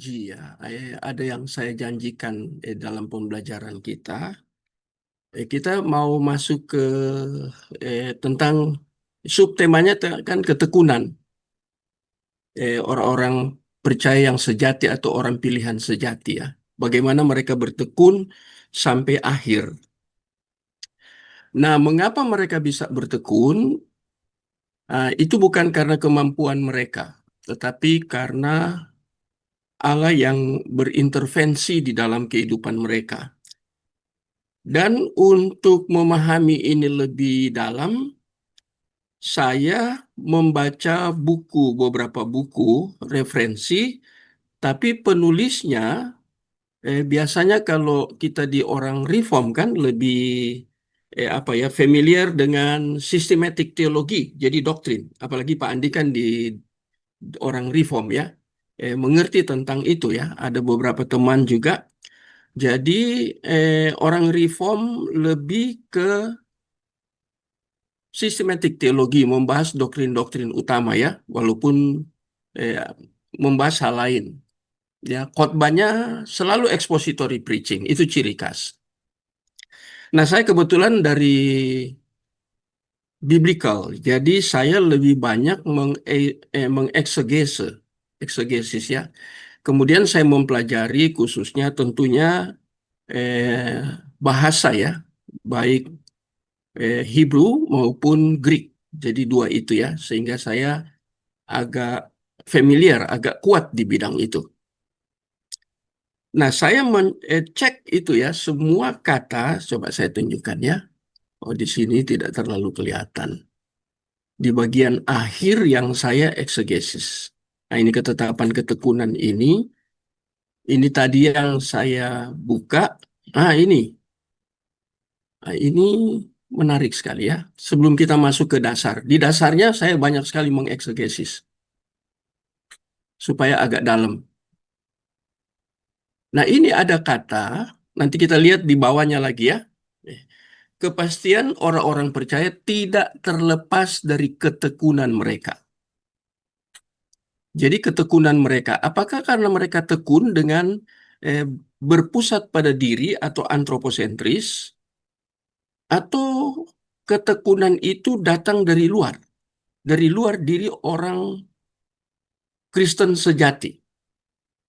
janji ya, ada yang saya janjikan dalam pembelajaran kita. Kita mau masuk ke tentang subtemanya kan ketekunan. Orang-orang percaya yang sejati atau orang pilihan sejati ya. Bagaimana mereka bertekun sampai akhir. Nah, mengapa mereka bisa bertekun? Itu bukan karena kemampuan mereka, tetapi karena Allah yang berintervensi di dalam kehidupan mereka. Dan untuk memahami ini lebih dalam, saya membaca beberapa buku referensi, tapi penulisnya biasanya kalau kita di orang Reform kan lebih familiar dengan sistematik teologi, jadi doktrin. Apalagi Pak Andi kan di orang Reform ya, mengerti tentang itu ya. Ada beberapa teman juga. Jadi orang Reform lebih ke sistematik teologi, membahas doktrin-doktrin utama ya, walaupun eh, membahas hal lain. Ya, khotbahnya selalu expository preaching, itu ciri khas. Nah, saya kebetulan dari biblical, jadi saya lebih banyak eksegesis ya. Kemudian saya mempelajari khususnya tentunya eh, bahasa ya, baik Hebrew maupun Greek. Jadi dua itu ya, sehingga saya agak familiar, agak kuat di bidang itu. Nah, saya cek itu ya, semua kata, coba saya tunjukkan ya. Oh, di sini tidak terlalu kelihatan. Di bagian akhir yang saya eksegesis. Nah, ini ketetapan ketekunan ini tadi yang saya buka. Ah, ini. Nah, ini menarik sekali ya. Sebelum kita masuk ke dasar. Di dasarnya saya banyak sekali mengeksegesis. Supaya agak dalam. Nah, ini ada kata, nanti kita lihat di bawahnya lagi ya. Kepastian orang-orang percaya tidak terlepas dari ketekunan mereka. Jadi ketekunan mereka, apakah karena mereka tekun dengan eh, berpusat pada diri atau antroposentris, atau ketekunan itu datang dari luar diri orang Kristen sejati,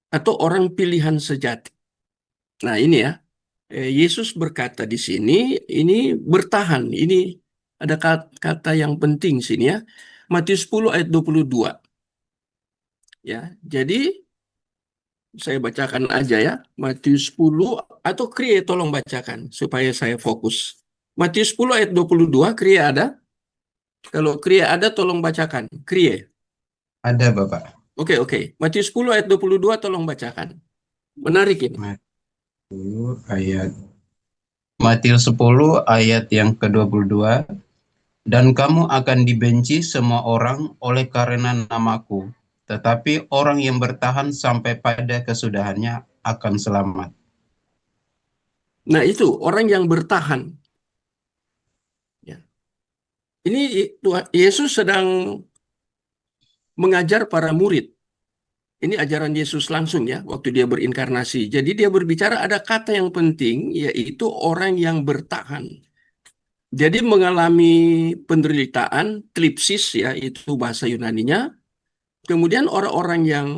atau orang pilihan sejati. Nah ini ya, Yesus berkata di sini, ini bertahan, ini ada kata yang penting sini ya. Matius 10 ayat 22. Ya, jadi saya bacakan aja ya. Matius 10 atau Krie tolong bacakan supaya saya fokus. Matius 10 ayat 22, Krie ada? Kalau Krie ada tolong bacakan. Krie. Ada, Bapak. Oke, oke. Matius 10 ayat 22 tolong bacakan. Menarik ini. Matius 10 ayat yang ke-22. Dan kamu akan dibenci semua orang oleh karena namaku, tetapi orang yang bertahan sampai pada kesudahannya akan selamat. Nah, itu orang yang bertahan. Ya. Ini Yesus sedang mengajar para murid. Ini ajaran Yesus langsung ya, waktu dia berinkarnasi. Jadi dia berbicara ada kata yang penting, yaitu orang yang bertahan. Jadi mengalami penderitaan, tripsis ya, itu bahasa Yunaninya. Kemudian orang-orang yang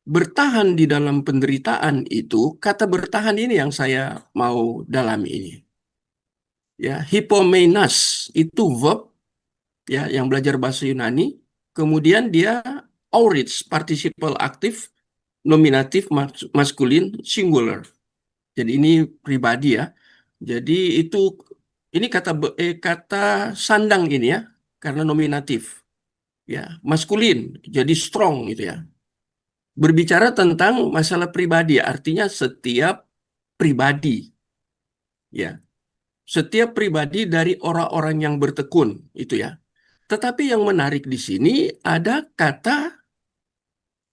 bertahan di dalam penderitaan itu, kata bertahan ini yang saya mau dalami ini. Ya, hipomenas itu verb ya yang belajar bahasa Yunani. Kemudian dia aurits, participle aktif, nominatif, maskulin, singular. Jadi ini pribadi ya. Jadi ini kata sandang ini ya, karena nominatif ya, maskulin. Jadi strong gitu ya. Berbicara tentang masalah pribadi, artinya setiap pribadi ya. Setiap pribadi dari orang-orang yang bertekun itu ya. Tetapi yang menarik di sini ada kata,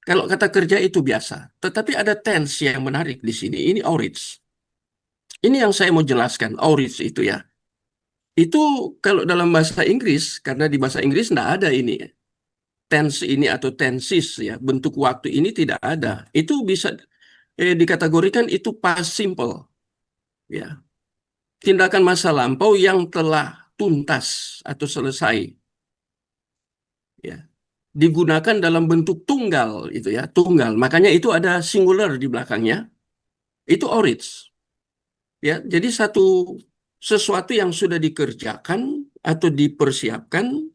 kalau kata kerja itu biasa, tetapi ada tense yang menarik di sini. Ini aurits. Ini yang saya mau jelaskan, aurits itu ya. Itu kalau dalam bahasa Inggris, karena di bahasa Inggris nggak ada ini. tense ini atau tenses ya, bentuk waktu ini tidak ada. Itu bisa dikategorikan itu past simple ya. Tindakan masa lampau yang telah tuntas atau selesai ya. Digunakan dalam bentuk tunggal itu ya, tunggal. Makanya itu ada singular di belakangnya. Itu aorist ya. Jadi sesuatu yang sudah dikerjakan atau dipersiapkan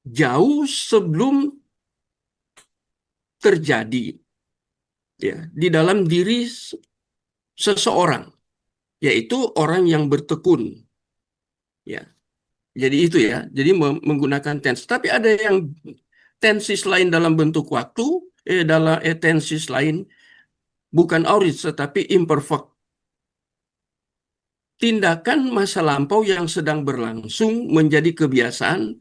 jauh sebelum terjadi ya di dalam diri seseorang, yaitu orang yang bertekun ya. Jadi itu ya. Jadi menggunakan tense. Tapi ada yang tenses lain dalam bentuk waktu, dalam tenses lain bukan aorist tetapi imperfect. Tindakan masa lampau yang sedang berlangsung menjadi kebiasaan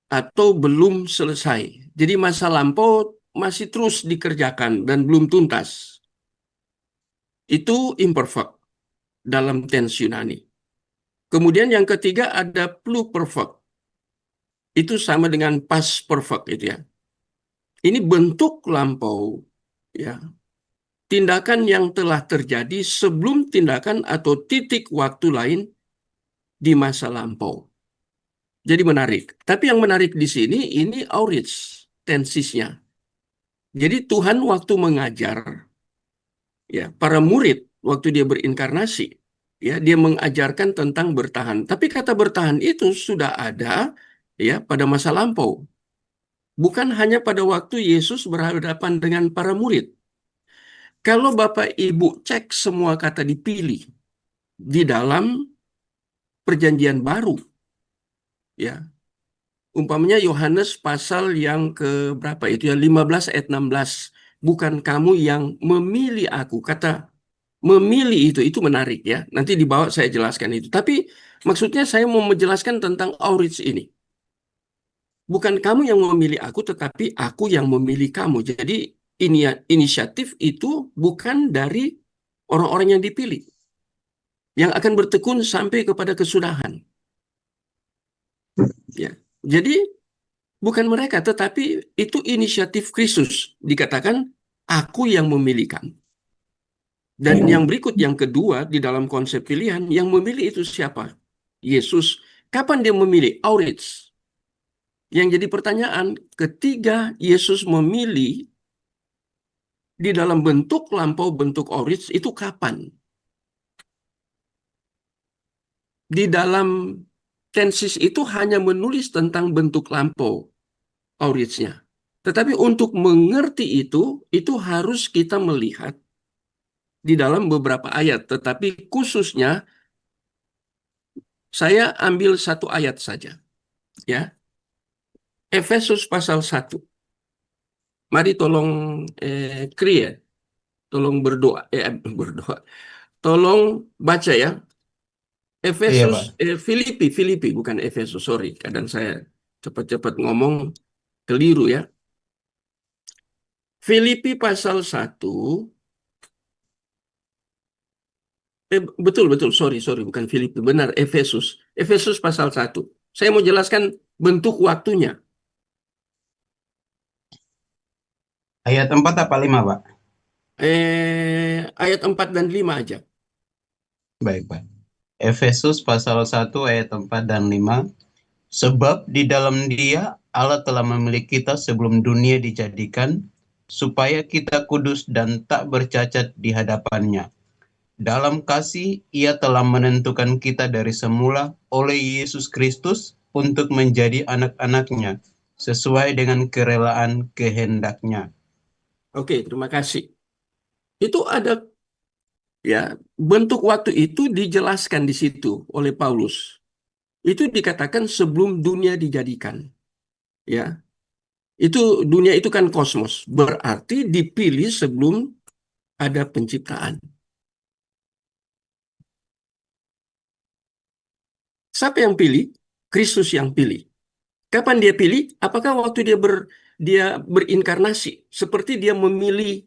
atau belum selesai. Jadi masa lampau masih terus dikerjakan dan belum tuntas. Itu imperfect dalam tense Yunani. Kemudian yang ketiga ada pluperfect. Itu sama dengan past perfect itu ya. Ini bentuk lampau ya. Tindakan yang telah terjadi sebelum tindakan atau titik waktu lain di masa lampau. Jadi menarik. Tapi yang menarik di sini ini aorist tensisnya. Jadi Tuhan waktu mengajar ya para murid waktu dia berinkarnasi ya dia mengajarkan tentang bertahan. Tapi kata bertahan itu sudah ada ya pada masa lampau. Bukan hanya pada waktu Yesus berhadapan dengan para murid. Kalau Bapak Ibu cek semua kata dipilih di dalam Perjanjian Baru ya. Umpamanya Yohanes pasal yang ke berapa itu ya 15 ayat 16. Bukan kamu yang memilih aku. Kata memilih itu menarik ya. Nanti di bawah saya jelaskan itu. Tapi maksudnya saya mau menjelaskan tentang aurits ini. Bukan kamu yang memilih aku, tetapi aku yang memilih kamu. Jadi ini inisiatif itu bukan dari orang-orang yang dipilih. Yang akan bertekun sampai kepada kesudahan. Ya. Jadi bukan mereka, tetapi itu inisiatif Kristus. Dikatakan, aku yang memilihkan. Dan yang berikut, yang kedua, di dalam konsep pilihan, yang memilih itu siapa? Yesus. Kapan dia memilih? Aurits. Yang jadi pertanyaan, ketika Yesus memilih di dalam bentuk lampau, bentuk aurits, itu kapan? Di dalam tensis itu hanya menulis tentang bentuk lampau, auritsnya. Tetapi untuk mengerti itu harus kita melihat di dalam beberapa ayat. Tetapi khususnya saya ambil satu ayat saja. Ya, Efesus pasal 1. Mari tolong create, tolong berdoa, berdoa. Tolong baca ya. Iya, Efesus, Pak. Filipi, bukan Efesus, sorry. Kadang saya cepat-cepat ngomong keliru ya. Filipi pasal 1. Betul, sorry, bukan Filipi, benar Efesus. Efesus pasal 1. Saya mau jelaskan bentuk waktunya. Ayat 4 apa 5, Pak? Ayat 4 dan 5 aja. Baik, Pak. Efesus pasal 1 ayat 4 dan 5. Sebab di dalam Dia Allah telah memilih kita sebelum dunia dijadikan, supaya kita kudus dan tak bercacat di hadapannya. Dalam kasih Ia telah menentukan kita dari semula oleh Yesus Kristus untuk menjadi anak-anaknya, sesuai dengan kerelaan kehendaknya. Oke, terima kasih. Itu ada ya, bentuk waktu itu dijelaskan di situ oleh Paulus. Itu dikatakan sebelum dunia dijadikan. Ya, itu dunia itu kan kosmos, berarti dipilih sebelum ada penciptaan. Siapa yang pilih? Kristus yang pilih. Kapan dia pilih? Apakah waktu dia berinkarnasi, seperti dia memilih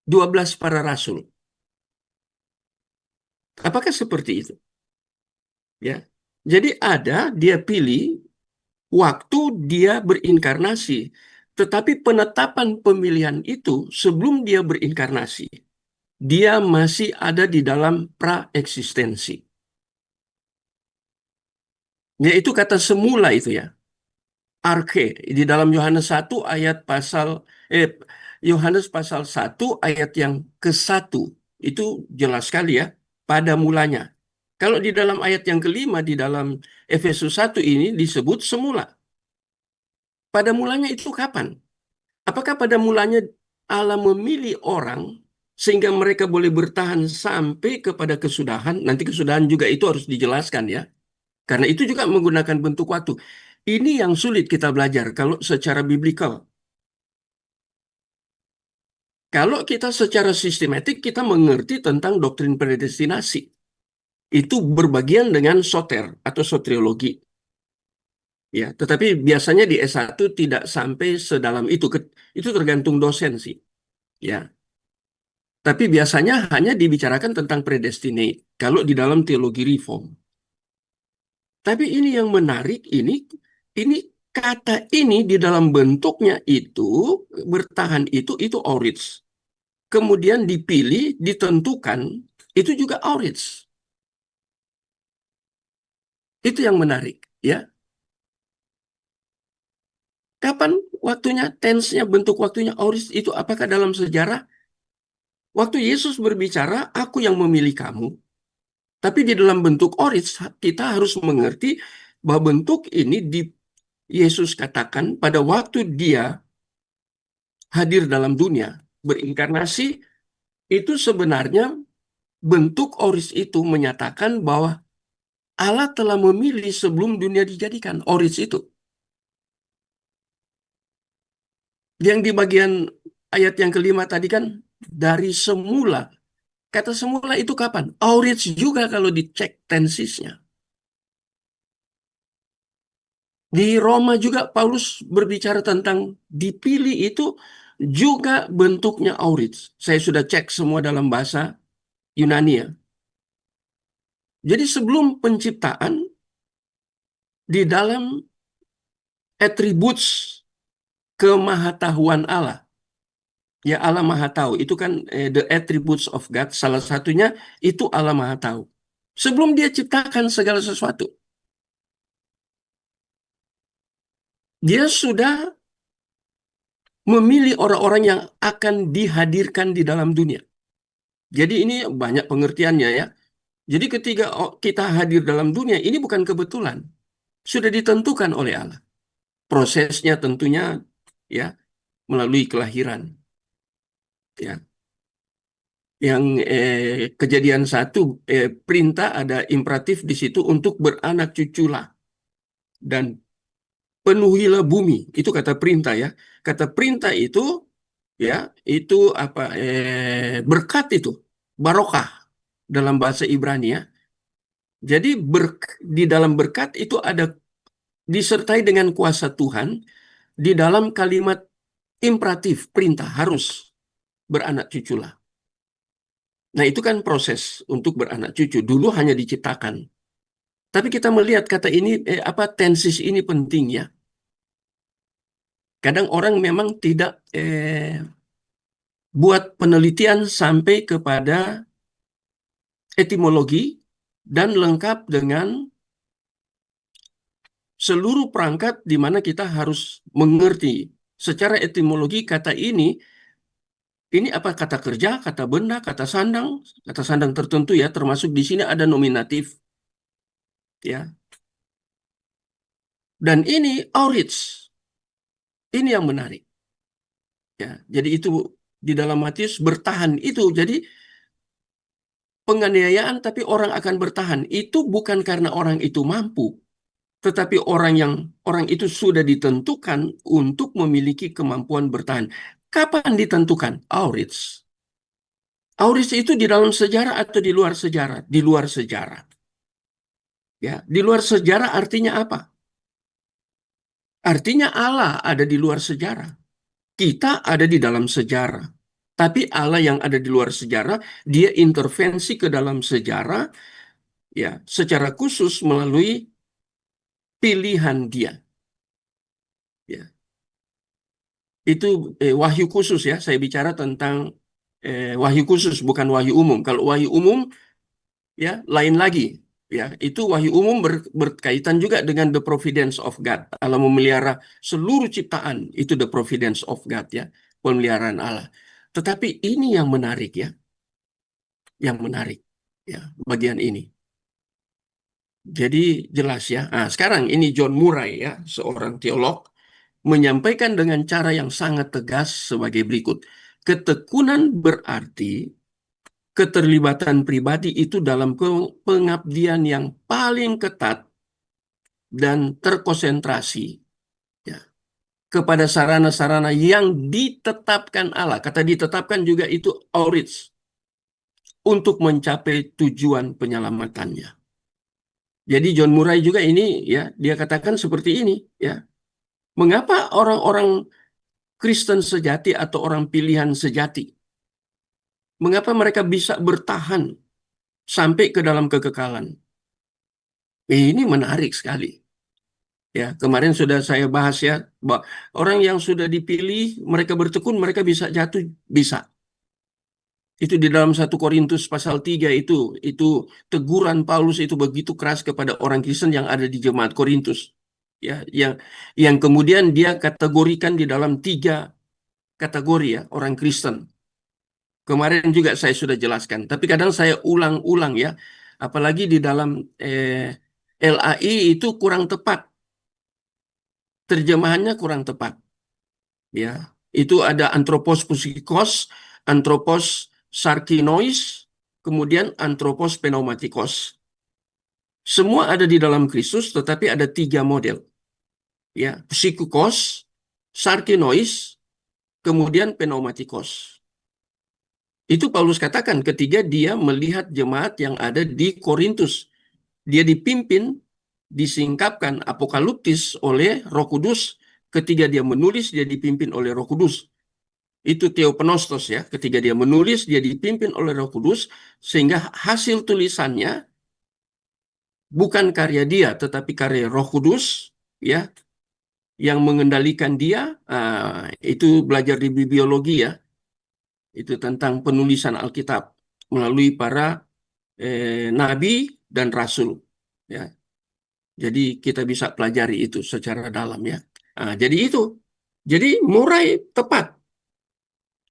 12 para rasul? Apakah seperti itu? Ya. Jadi dia pilih waktu dia berinkarnasi. Tetapi penetapan pemilihan itu sebelum dia berinkarnasi, dia masih ada di dalam praeksistensi. Yaitu kata semula itu ya, arche. Di dalam eh Yohanes pasal 1 ayat yang ke-1 itu jelas sekali ya, pada mulanya. Kalau di dalam ayat yang kelima di dalam Efesus 1 ini disebut semula. Pada mulanya itu kapan? Apakah pada mulanya Allah memilih orang sehingga mereka boleh bertahan sampai kepada kesudahan? Nanti kesudahan juga itu harus dijelaskan ya. Karena itu juga menggunakan bentuk waktu. Ini yang sulit kita belajar kalau secara biblikal. Kalau kita secara sistematik kita mengerti tentang doktrin predestinasi. Itu berbagian dengan soter atau soteriologi. Ya, tetapi biasanya di S1 tidak sampai sedalam itu. Itu tergantung dosen sih. Ya, tapi biasanya hanya dibicarakan tentang predestinate kalau di dalam teologi reform. Tapi ini yang menarik, ini kata ini di dalam bentuknya itu bertahan itu orits. Kemudian dipilih, ditentukan, itu juga orits. Itu yang menarik, ya. Kapan waktunya, tense-nya, bentuk waktunya orits itu apakah dalam sejarah? Waktu Yesus berbicara, aku yang memilih kamu. Tapi di dalam bentuk orits, kita harus mengerti bahwa bentuk ini Yesus katakan pada waktu dia hadir dalam dunia, berinkarnasi, itu sebenarnya bentuk oris itu menyatakan bahwa Allah telah memilih sebelum dunia dijadikan. Oris itu. Yang di bagian ayat yang kelima tadi kan, dari semula. Kata semula itu kapan? Oris juga kalau dicek tensisnya. Di Roma juga Paulus berbicara tentang dipilih itu juga bentuknya aurits. Saya sudah cek semua dalam bahasa Yunani ya. Jadi sebelum penciptaan, di dalam attributes kemahatauan Allah, ya Allah Maha Tahu, itu kan the attributes of God, salah satunya itu Allah Maha Tahu. Sebelum dia ciptakan segala sesuatu, dia sudah memilih orang-orang yang akan dihadirkan di dalam dunia. Jadi ini banyak pengertiannya ya. Jadi ketika kita hadir dalam dunia, ini bukan kebetulan. Sudah ditentukan oleh Allah. Prosesnya tentunya ya melalui kelahiran. Ya. Yang kejadian 1 perintah ada imperatif di situ untuk beranak cuculah dan penuhilah bumi. Itu kata perintah ya. Kata perintah itu ya itu apa berkat itu barokah dalam bahasa Ibrani ya. Jadi di dalam berkat itu ada disertai dengan kuasa Tuhan di dalam kalimat imperatif perintah harus beranak cuculah. Nah, itu kan proses untuk beranak cucu. Dulu hanya diciptakan. Tapi kita melihat kata ini, tensis ini penting ya. Kadang orang memang tidak buat penelitian sampai kepada etimologi dan lengkap dengan seluruh perangkat di mana kita harus mengerti secara etimologi kata ini apa kata kerja, kata sandang tertentu ya, termasuk di sini ada nominatif ya. Dan ini aurits, ini yang menarik. Ya, jadi itu di dalam Matius bertahan itu. Jadi penganiayaan tapi orang akan bertahan. Itu bukan karena orang itu mampu, tetapi orang itu sudah ditentukan untuk memiliki kemampuan bertahan. Kapan ditentukan? Aurits. Aurits itu di dalam sejarah atau di luar sejarah? Di luar sejarah. Ya, di luar sejarah artinya apa? Artinya Allah ada di luar sejarah. Kita ada di dalam sejarah. Tapi Allah yang ada di luar sejarah, dia intervensi ke dalam sejarah, ya, secara khusus melalui pilihan dia. Itu wahyu khusus ya. Saya bicara tentang wahyu khusus, bukan wahyu umum. Kalau wahyu umum ya lain lagi. Ya, itu wahyu umum berkaitan juga dengan the providence of God. Allah memelihara seluruh ciptaan, itu the providence of God ya, pemeliharaan Allah. Tetapi ini yang menarik ya, yang menarik ya, bagian ini. Jadi jelas ya. Nah, sekarang ini John Murray ya, seorang teolog menyampaikan dengan cara yang sangat tegas sebagai berikut. Ketekunan berarti keterlibatan pribadi itu dalam pengabdian yang paling ketat dan terkonsentrasi ya, kepada sarana-sarana yang ditetapkan Allah. Kata ditetapkan juga itu outreach untuk mencapai tujuan penyelamatannya. Jadi John Murray juga ini ya, dia katakan seperti ini ya. Mengapa orang-orang Kristen sejati atau orang pilihan sejati, mengapa mereka bisa bertahan sampai ke dalam kekekalan? Ini menarik sekali. Ya, kemarin sudah saya bahas ya, bahwa orang yang sudah dipilih, mereka bertekun, mereka bisa jatuh, bisa. Itu di dalam 1 Korintus pasal 3 itu teguran Paulus itu begitu keras kepada orang Kristen yang ada di jemaat Korintus. Ya, yang kemudian dia kategorikan di dalam 3 kategori ya, orang Kristen. Kemarin juga saya sudah jelaskan, tapi kadang saya ulang-ulang ya, apalagi di dalam LAI itu kurang tepat, terjemahannya kurang tepat. Ya, itu ada anthropos psikos, anthropos sarkinois, kemudian anthropos pneumatikos. Semua ada di dalam Kristus, tetapi ada 3 model. Ya, psikos, sarkinois, kemudian pneumatikos. Itu Paulus katakan ketika dia melihat jemaat yang ada di Korintus. Dia dipimpin, disingkapkan apokaliptis oleh Roh Kudus. Ketika dia menulis, dia dipimpin oleh Roh Kudus. Itu Theopneustos ya. Ketika dia menulis, dia dipimpin oleh Roh Kudus, sehingga hasil tulisannya bukan karya dia, tetapi karya Roh Kudus ya, yang mengendalikan dia. Itu belajar di bibliologi ya. Itu tentang penulisan Alkitab melalui para nabi dan rasul. Ya, jadi kita bisa pelajari itu secara dalam ya. Jadi itu. Jadi Murai tepat.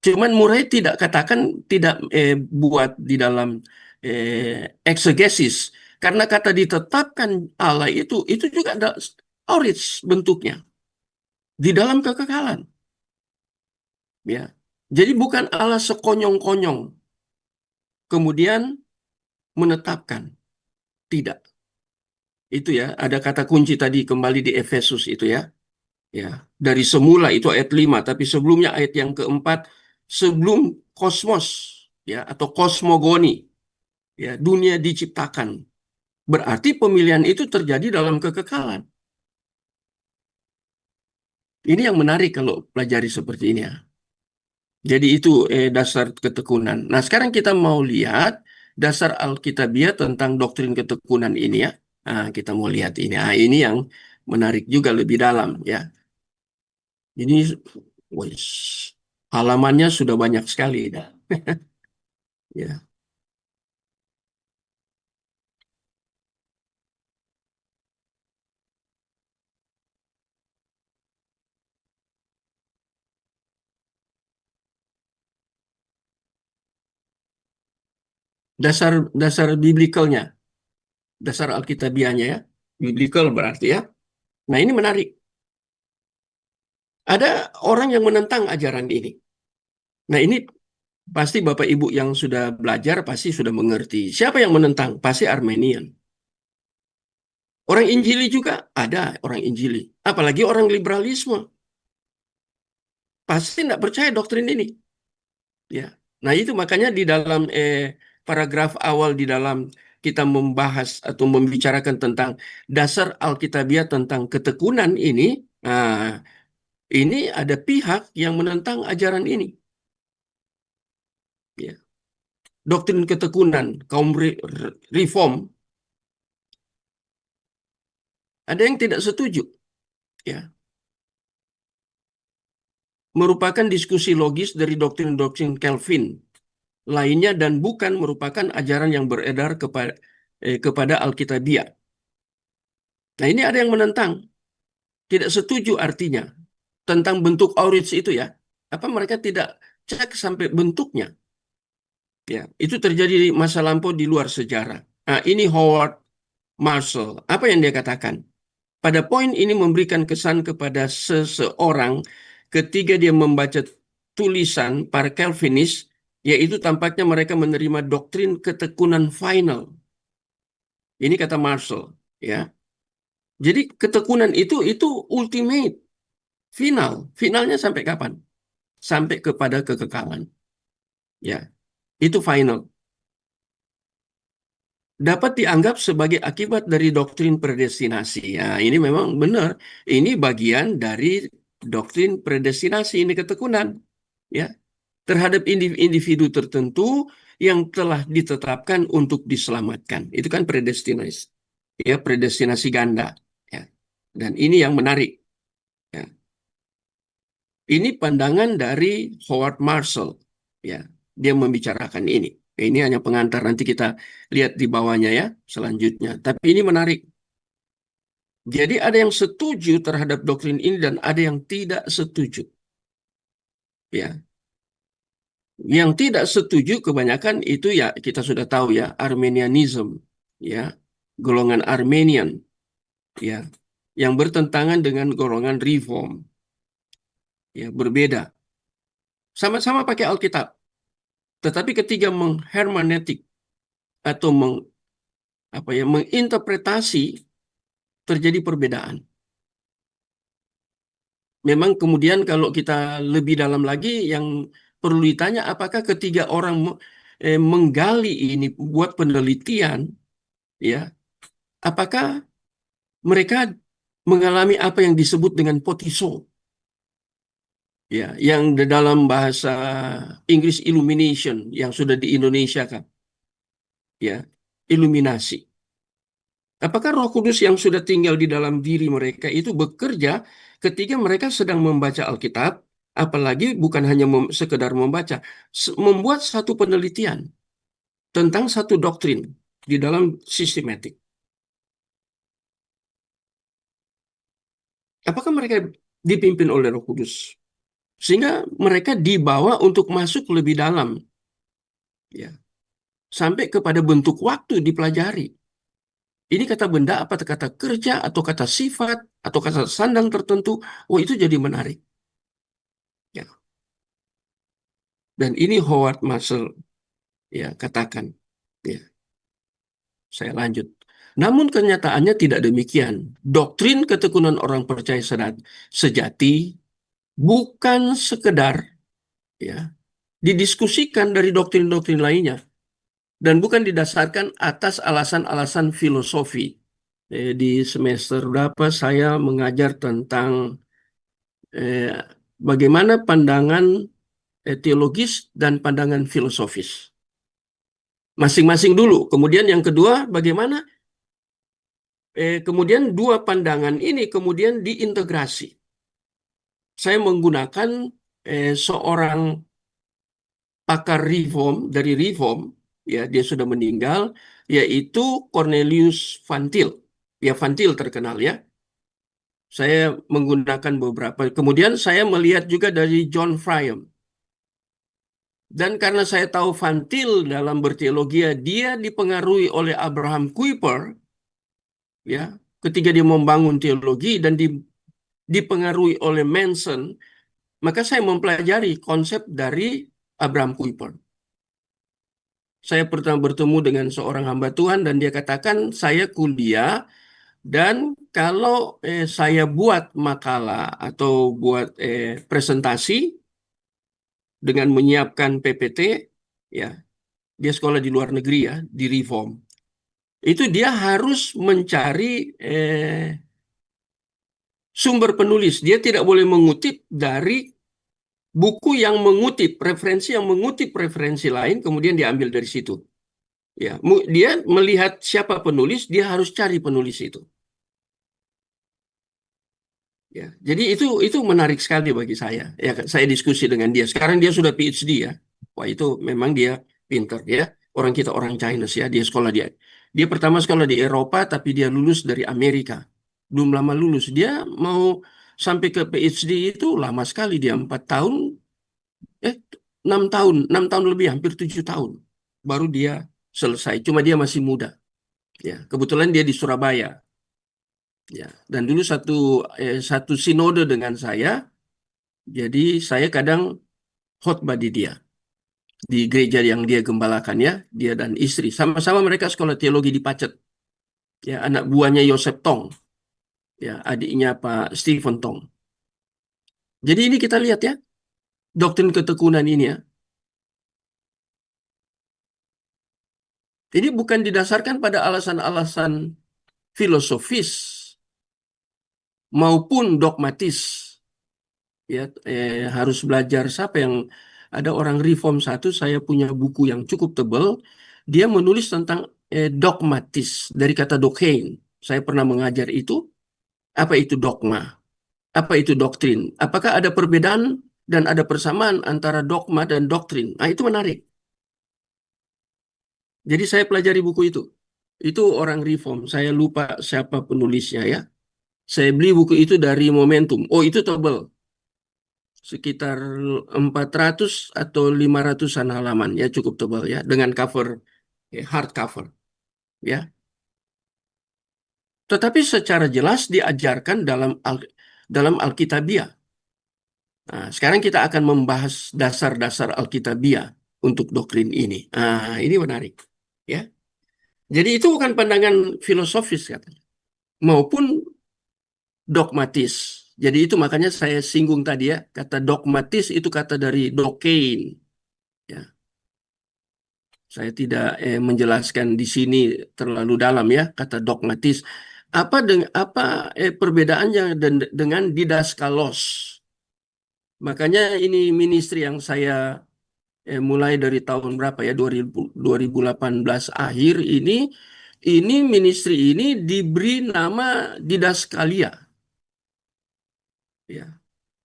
Cuman Murai tidak katakan tidak buat di dalam eksegesis. Karena kata ditetapkan Allah itu juga ada origin bentuknya di dalam kekekalan. Ya. Jadi bukan Allah sekonyong-konyong kemudian menetapkan. Tidak. Itu ya, ada kata kunci tadi kembali di Efesus itu ya. Ya, dari semula itu ayat 5, tapi sebelumnya ayat yang keempat, sebelum kosmos ya atau kosmogoni ya, dunia diciptakan. Berarti pemilihan itu terjadi dalam kekekalan. Ini yang menarik kalau pelajari seperti ini ya. Jadi itu dasar ketekunan. Nah, sekarang kita mau lihat dasar Alkitabiah tentang doktrin ketekunan ini ya. Kita mau lihat ini. Ini yang menarik juga lebih dalam ya. Ini wes, halamannya sudah banyak sekali dah. Ya, dasar dasar biblikalnya, dasar Alkitabiahnya ya. Biblikal berarti ya. Nah, ini menarik. Ada orang yang menentang ajaran ini. Nah, ini pasti Bapak Ibu yang sudah belajar pasti sudah mengerti. Siapa yang menentang? Pasti Armenian. Orang Injili juga ada orang Injili. Apalagi orang liberalisme. Pasti tidak percaya doktrin ini. Ya. Nah, itu makanya di dalam paragraf awal di dalam kita membahas atau membicarakan tentang dasar Alkitabiah tentang ketekunan ini, nah, ini ada pihak yang menentang ajaran ini. Ya. Doktrin ketekunan, kaum reform, ada yang tidak setuju. Ya. merupakan diskusi logis dari doktrin-doktrin Calvin lainnya dan bukan merupakan ajaran yang beredar kepada Alkitabiah. Nah, ini ada yang menentang, tidak setuju artinya tentang bentuk Aurits itu ya. Apa mereka tidak cek sampai bentuknya? Ya, itu terjadi di masa lampau di luar sejarah. Nah, ini Howard Marshall. Apa yang dia katakan? Pada poin ini memberikan kesan kepada seseorang ketika dia membaca tulisan para Calvinis, yaitu tampaknya mereka menerima doktrin ketekunan final. Ini kata Marshall, ya. Jadi ketekunan itu ultimate, final. Finalnya sampai kapan? Sampai kepada kekekalan. Ya, itu final. Dapat dianggap sebagai akibat dari doktrin predestinasi. Ya, ini memang benar. Ini bagian dari doktrin predestinasi, ini ketekunan, ya, terhadap individu tertentu yang telah ditetapkan untuk diselamatkan. Itu kan predestinasi, ya, predestinasi ganda, ya. Dan ini yang menarik, ya. Ini pandangan dari Howard Marshall, ya. Dia membicarakan ini. Ini hanya pengantar, nanti kita lihat di bawahnya ya selanjutnya. Tapi ini menarik. Jadi ada yang setuju terhadap doktrin ini dan ada yang tidak setuju. Ya, yang tidak setuju kebanyakan itu ya kita sudah tahu ya, Armenianism, ya, golongan Armenian, ya, yang bertentangan dengan golongan Reform, ya, berbeda. Sama-sama pakai Alkitab, tetapi ketika menghermeneutik atau menginterpretasi terjadi perbedaan. Memang kemudian kalau kita lebih dalam lagi, yang perlu ditanya apakah ketiga orang menggali ini, buat penelitian, ya, apakah mereka mengalami apa yang disebut dengan potiso, ya, yang di dalam bahasa Inggris illumination, yang sudah di Indonesia kan, ya, iluminasi. Apakah Roh Kudus yang sudah tinggal di dalam diri mereka itu bekerja ketika mereka sedang membaca Alkitab, apalagi bukan hanya sekedar membaca, membuat satu penelitian tentang satu doktrin di dalam sistematik. Apakah mereka dipimpin oleh Roh Kudus? Sehingga mereka dibawa untuk masuk lebih dalam, ya, sampai kepada bentuk waktu dipelajari. Ini kata benda, apa kata kerja, atau kata sifat, atau kata sandang tertentu. Oh, itu jadi menarik. Ya. Dan ini Howard Marshall, ya, katakan. Ya, saya lanjut. Namun kenyataannya tidak demikian. Doktrin ketekunan orang percaya sejati bukan sekedar, ya, didiskusikan dari doktrin-doktrin lainnya dan bukan didasarkan atas alasan-alasan filosofi. Di semester berapa saya mengajar tentang eh, bagaimana pandangan teologis dan pandangan filosofis. Masing-masing dulu. Kemudian yang kedua, bagaimana kemudian dua pandangan ini kemudian diintegrasi. Saya menggunakan seorang pakar Reform dari Reform, ya, dia sudah meninggal, yaitu Cornelius Van Til. Ya, Van Til terkenal ya. Saya menggunakan beberapa. Kemudian saya melihat juga dari John Frame. Dan karena saya tahu Van Til dalam berteologi, dia dipengaruhi oleh Abraham Kuyper, ya, ketika dia membangun teologi dan dipengaruhi oleh Manson, maka saya mempelajari konsep dari Abraham Kuyper. Saya pernah bertemu dengan seorang hamba Tuhan dan dia katakan, saya kuliah dan kalau saya buat makalah atau buat presentasi dengan menyiapkan PPT, ya, dia sekolah di luar negeri ya, di Reform. Itu dia harus mencari sumber penulis. Dia tidak boleh mengutip dari buku yang mengutip, referensi yang mengutip referensi lain, kemudian diambil dari situ. Ya, dia melihat siapa penulis, dia harus cari penulis itu. Ya, jadi itu menarik sekali bagi saya. Ya, saya diskusi dengan dia. Sekarang dia sudah PhD ya. Wah, itu memang dia pinter ya. Orang kita orang Chinese ya. Dia sekolah dia pertama sekolah di Eropa, tapi dia lulus dari Amerika. Belum lama lulus. Dia mau sampai ke PhD itu lama sekali. Dia 4 tahun, eh 6 tahun, 6 tahun lebih, hampir 7 tahun. Baru dia selesai. Cuma dia masih muda. Ya, kebetulan dia di Surabaya. Ya, dan dulu satu sinode dengan saya. Jadi saya kadang khotbah di dia, di gereja yang dia gembalakan ya, dia dan istri. Sama-sama mereka sekolah teologi di Pacet. Ya, anak buahnya Yosef Tong, ya, adiknya Pak Stephen Tong. Jadi ini kita lihat ya, doktrin ketekunan ini ya. Ini bukan didasarkan pada alasan-alasan filosofis maupun dogmatis. Ya, harus belajar siapa yang ada orang Reform satu, saya punya buku yang cukup tebal, dia menulis tentang dogmatis dari kata dokein. Saya pernah mengajar itu, apa itu dogma, apa itu doktrin, apakah ada perbedaan dan ada persamaan antara dogma dan doktrin. Nah, itu menarik. Jadi saya pelajari buku itu. Itu orang Reform, saya lupa siapa penulisnya ya. Saya beli buku itu dari Momentum. Oh, itu tebal. Sekitar 400 atau 500-an halaman ya, cukup tebal ya, dengan cover hardcover ya. Tetapi secara jelas diajarkan dalam Alkitabiah. Nah, sekarang kita akan membahas dasar-dasar Alkitabiah untuk doktrin ini. Nah, ini menarik ya. Jadi itu bukan pandangan filosofis katanya, maupun dogmatis. Jadi itu makanya saya singgung tadi ya, kata dogmatis itu kata dari dokein. Ya, saya tidak menjelaskan di sini terlalu dalam ya kata dogmatis. Apa perbedaannya dengan didaskalos? Makanya ini ministry yang saya mulai dari tahun berapa ya 2018 akhir ini ministry ini diberi nama didaskalia ya.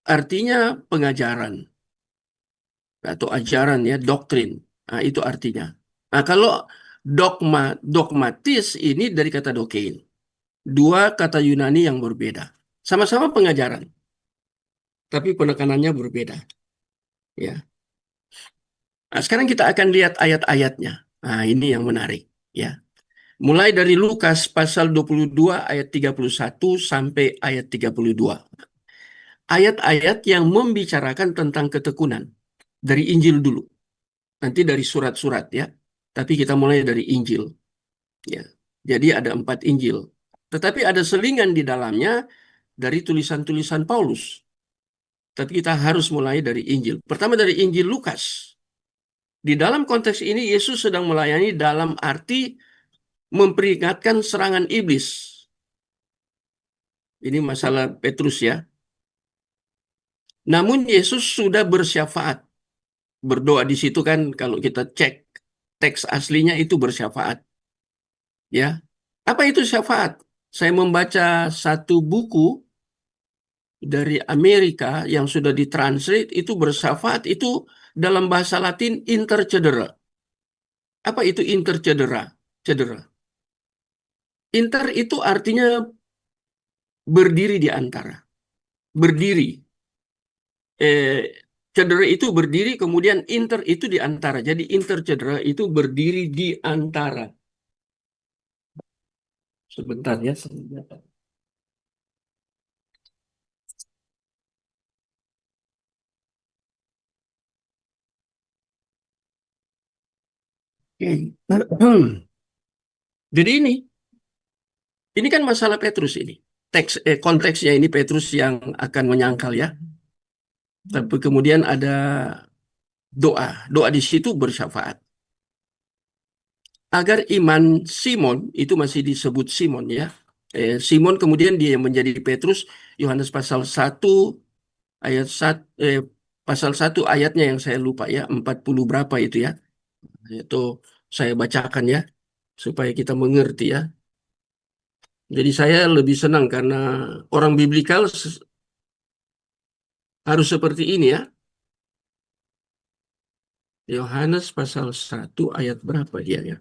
Artinya pengajaran atau ajaran ya, doktrin. Nah, itu artinya. Nah, kalau dogmatis ini dari kata dokein. Dua kata Yunani yang berbeda. Sama-sama pengajaran, tapi penekanannya berbeda. Ya. Nah, sekarang kita akan lihat ayat-ayatnya. Nah, ini yang menarik. Ya. Mulai dari Lukas pasal 22 ayat 31 sampai ayat 32. Ayat-ayat yang membicarakan tentang ketekunan. Dari Injil dulu. Nanti dari surat-surat ya. Tapi kita mulai dari Injil. Ya. Jadi ada 4 Injil. Tetapi ada selingan di dalamnya dari tulisan-tulisan Paulus. Tapi kita harus mulai dari Injil. Pertama dari Injil Lukas. Di dalam konteks ini Yesus sedang melayani dalam arti memperingatkan serangan iblis. Ini masalah Petrus ya. Namun Yesus sudah bersyafaat. Berdoa di situ kan kalau kita cek teks aslinya itu bersyafaat. Ya. Apa itu syafaat? Saya membaca satu buku dari Amerika yang sudah ditranslate itu bersyafaat itu dalam bahasa Latin intercedera. Apa itu intercedera? Cedera. Inter itu artinya berdiri di antara. Berdiri. Eh, Cedera itu berdiri, kemudian inter itu di antara. Jadi intercedera itu berdiri di antara. Sebentar ya. Sebentar. Oke. Jadi ini kan masalah Petrus ini. Konteksnya ini Petrus yang akan menyangkal ya. Tapi kemudian ada doa. Doa di situ bersyafaat. Agar iman Simon, itu masih disebut Simon ya. Simon kemudian dia yang menjadi Petrus, Yohanes pasal 1 ayatnya yang saya lupa ya, 40 berapa itu ya. Itu saya bacakan ya, supaya kita mengerti ya. Jadi saya lebih senang karena orang biblikal Harus seperti ini ya. Yohanes pasal 1 ayat berapa dia ya?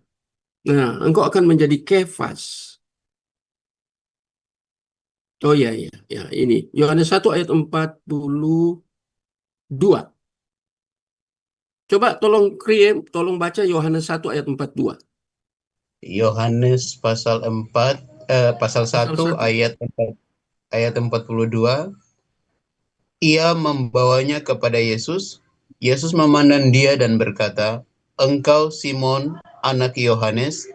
Nah, engkau akan menjadi Kefas. Oh iya, iya, ya ini. Yohanes 1 ayat 42. Coba tolong baca Yohanes 1 ayat 42. Yohanes pasal Pasal 1 1. ayat 42. Ia membawanya kepada Yesus. Yesus memandang dia dan berkata, "Engkau Simon, anak Yohanes,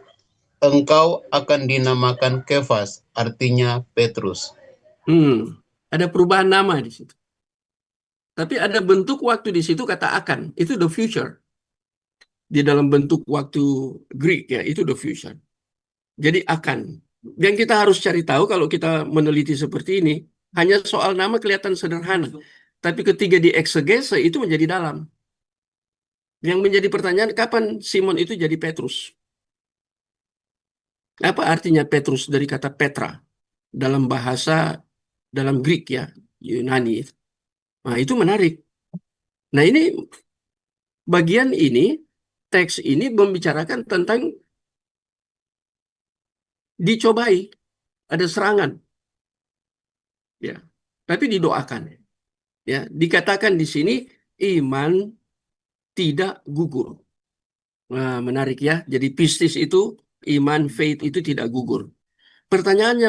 engkau akan dinamakan Kefas," artinya Petrus. Ada perubahan nama di situ. Tapi ada bentuk waktu di situ kata akan. Itu the future. Di dalam bentuk waktu Greek ya, itu the future. Jadi akan. Dan kita harus cari tahu kalau kita meneliti seperti ini, hanya soal nama kelihatan sederhana. Tapi ketika di eksegese itu menjadi dalam. Yang menjadi pertanyaan, kapan Simon itu jadi Petrus? Apa artinya Petrus dari kata Petra? Dalam bahasa, dalam Greek ya, Yunani. Nah, itu menarik. Nah, ini bagian ini, teks ini membicarakan tentang dicobai, ada serangan, ya. Tapi didoakan, ya. Dikatakan di sini iman tidak gugur. Nah, menarik ya. Jadi pistis itu iman, faith itu tidak gugur. Pertanyaannya,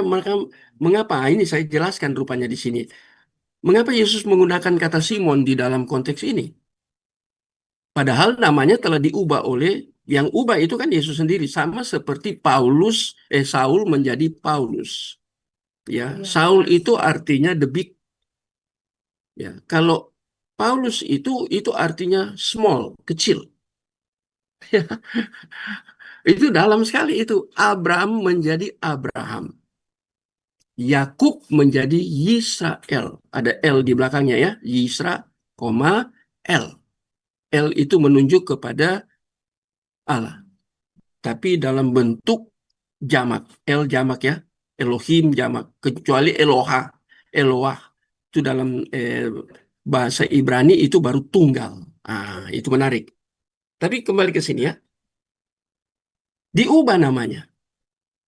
mengapa? Ini saya jelaskan rupanya di sini. Mengapa Yesus menggunakan kata Simon di dalam konteks ini? Padahal namanya telah diubah oleh yang ubah itu kan Yesus sendiri, sama seperti Saul menjadi Paulus. Ya, Saul itu artinya the big. Ya, kalau Paulus itu artinya small, kecil. Itu dalam sekali itu. Abraham menjadi Abraham. Yakub menjadi Yisrael. Ada L di belakangnya ya. Yisra, L. L itu menunjuk kepada Allah. Tapi dalam bentuk jamak. L jamak ya. Elohim jamak. Kecuali Eloha. Eloah. Itu dalam bahasa Ibrani itu baru tunggal. Ah, itu menarik. Tapi kembali ke sini ya. Diubah namanya.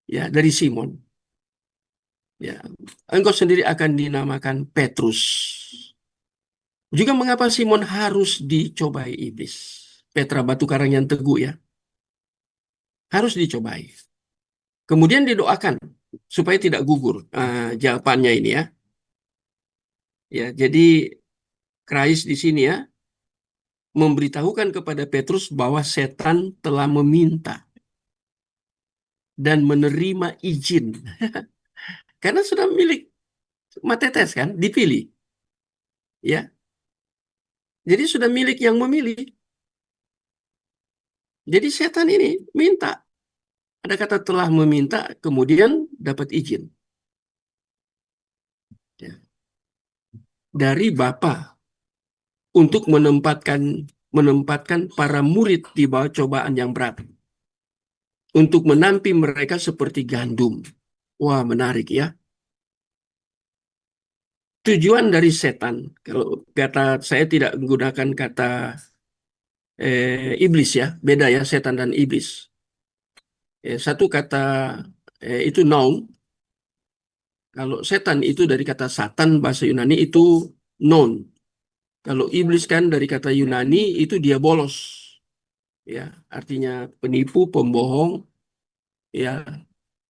Ya, dari Simon. Ya, engkau sendiri akan dinamakan Petrus. Juga mengapa Simon harus dicobai iblis? Petra batu karang yang teguh ya, harus dicobai. Kemudian didoakan supaya tidak gugur. Jawabannya ini ya. Ya, jadi Christ di sini ya memberitahukan kepada Petrus bahwa setan telah meminta dan menerima izin karena sudah milik Matetes kan, dipilih. Ya, jadi sudah milik yang memilih. Jadi setan ini minta. Ada kata telah meminta, kemudian dapat izin. Ya. Dari Bapa untuk menempatkan para murid di bawah cobaan yang berat. Untuk menampi mereka seperti gandum. Wah, menarik ya. Tujuan dari setan, kalau kata saya tidak menggunakan kata iblis ya, beda ya setan dan iblis. Satu kata itu noun. Kalau setan itu dari kata Satan bahasa Yunani itu noun. Kalau iblis kan dari kata Yunani itu dia bolos, ya artinya penipu, pembohong, ya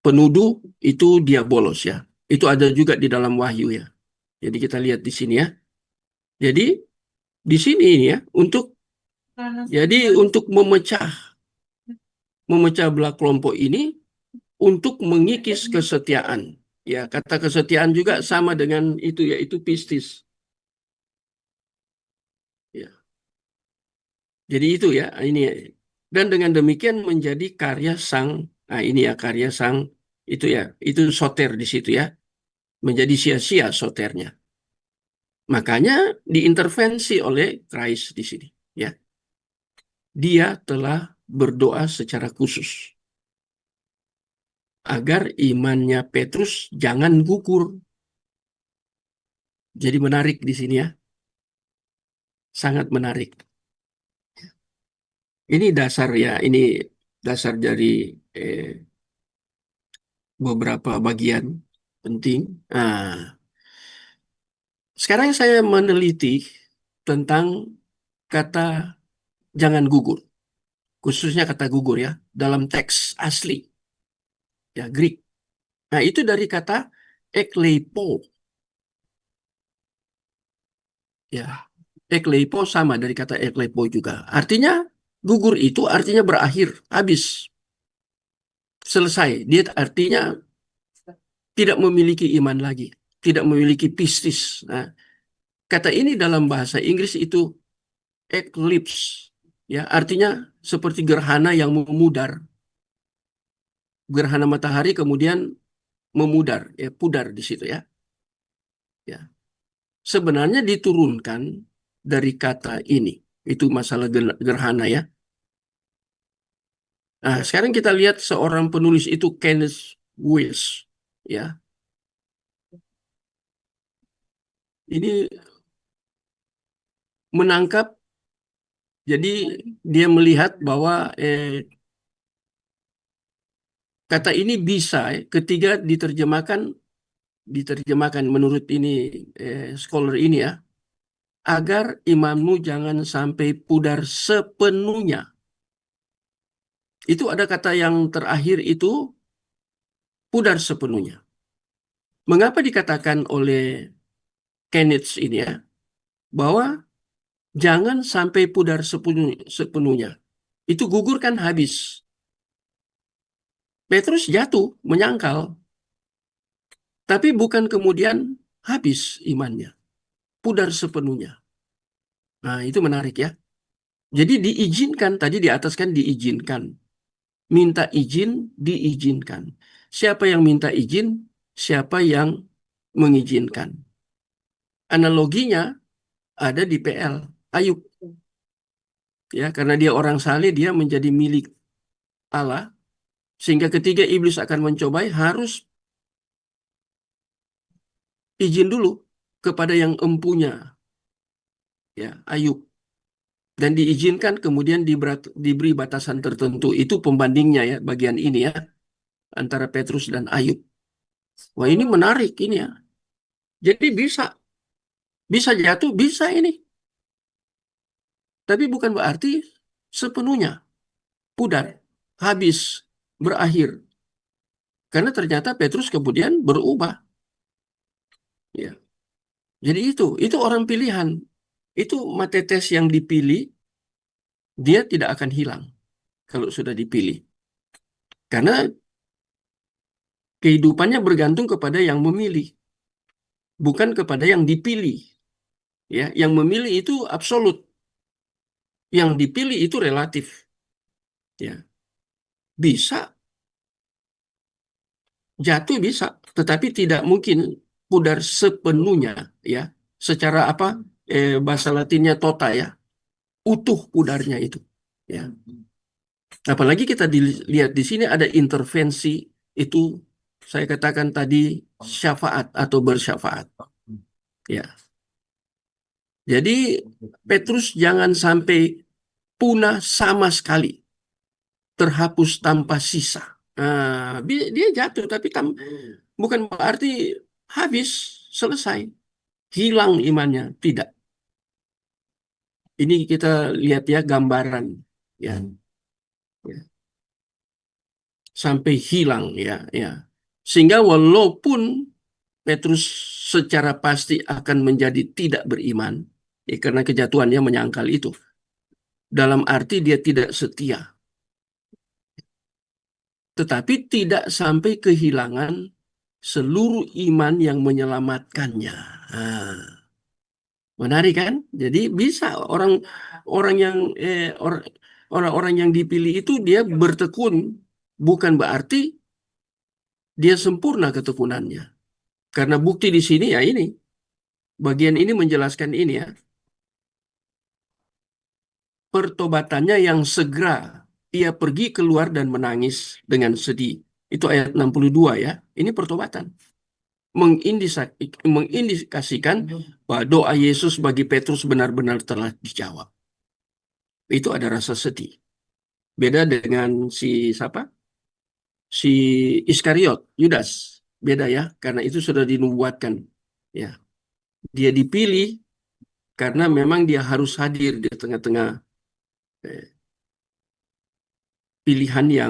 penuduh itu dia bolos ya. Itu ada juga di dalam Wahyu ya. Jadi kita lihat di sini ya. Jadi di sini ini ya untuk memecah belah kelompok ini untuk mengikis kesetiaan. Ya kata kesetiaan juga sama dengan itu yaitu pistis. Ya. Jadi itu ya ini dan dengan demikian menjadi karya sang ini ya karya sang itu soter di situ ya menjadi sia-sia soternya. Makanya diintervensi oleh Christ di sini ya. Dia telah berdoa secara khusus agar imannya Petrus jangan gugur. Jadi menarik di sini ya. Sangat menarik. Ini dasar ya, ini dasar dari eh, beberapa bagian penting. Nah, sekarang saya meneliti tentang kata jangan gugur, khususnya kata gugur ya, dalam teks asli, ya Greek. Nah, itu dari kata ekleipo, ya. Ekleipo sama dari kata ekleipo juga. Artinya gugur itu artinya berakhir, habis, selesai. Dia artinya tidak memiliki iman lagi, tidak memiliki pistis. Nah, kata ini dalam bahasa Inggris itu eclipse, ya, artinya seperti gerhana yang memudar, gerhana matahari kemudian memudar, ya, pudar di situ ya. Ya, sebenarnya diturunkan dari kata ini. Itu masalah gerhana ya. Nah, sekarang kita lihat seorang penulis itu Kenneth Wills, ya. Ini menangkap, jadi dia melihat bahwa kata ini bisa ketika diterjemahkan menurut ini scholar ini ya, agar imanmu jangan sampai pudar sepenuhnya. Itu ada kata yang terakhir itu pudar sepenuhnya. Mengapa dikatakan oleh Kenneth ini ya bahwa jangan sampai pudar sepenuhnya. Itu gugur kan habis. Petrus jatuh menyangkal, tapi bukan kemudian habis imannya, pudar sepenuhnya. Nah, itu menarik ya. Jadi diizinkan, tadi di atas kan diizinkan. Minta izin, diizinkan. Siapa yang minta izin, siapa yang mengizinkan. Analoginya ada di PL, Ayub. Ya, karena dia orang saleh, dia menjadi milik Allah. Sehingga ketika iblis akan mencobai, harus izin dulu kepada yang empunya, ya, Ayub. Dan diizinkan kemudian diberi batasan tertentu. Itu pembandingnya ya, bagian ini ya, antara Petrus dan Ayub. Wah, ini menarik ini ya. Jadi bisa jatuh, bisa ini. Tapi bukan berarti sepenuhnya pudar, habis, berakhir. Karena ternyata Petrus kemudian berubah. Ya. Jadi itu orang pilihan. Itu matetes yang dipilih, dia tidak akan hilang kalau sudah dipilih. Karena kehidupannya bergantung kepada yang memilih, bukan kepada yang dipilih. Ya, yang memilih itu absolut, yang dipilih itu relatif. Ya, bisa jatuh bisa, tetapi tidak mungkin pudar sepenuhnya. Ya, secara apa? Bahasa Latinnya tota ya, utuh pudarnya itu. Ya, apalagi kita lihat di sini ada intervensi itu, saya katakan tadi syafaat atau bersyafaat. Ya, jadi Petrus jangan sampai punah sama sekali, terhapus tanpa sisa. Nah, dia jatuh, tapi bukan berarti habis, selesai, hilang imannya. Tidak. Ini kita lihat ya gambaran, ya, ya. Sampai hilang ya, ya. Sehingga walaupun Petrus secara pasti akan menjadi tidak beriman, ya, karena kejatuhannya menyangkal itu. Dalam arti dia tidak setia, tetapi tidak sampai kehilangan seluruh iman yang menyelamatkannya. Nah, menarik kan? Jadi bisa orang yang orang-orang yang dipilih itu dia bertekun, bukan berarti dia sempurna ketekunannya. Karena bukti di sini ya ini, bagian ini menjelaskan ini ya, pertobatannya yang segera ia pergi keluar dan menangis dengan sedih. Itu ayat 62 ya. Ini pertobatan. mengindikasikan bahwa doa Yesus bagi Petrus benar-benar telah dijawab. Itu ada rasa sedih. Beda dengan si siapa? Si Iskariot, Yudas. Beda ya, karena itu sudah dinubuatkan. Ya, dia dipilih karena memang dia harus hadir di tengah-tengah eh, pilihan ya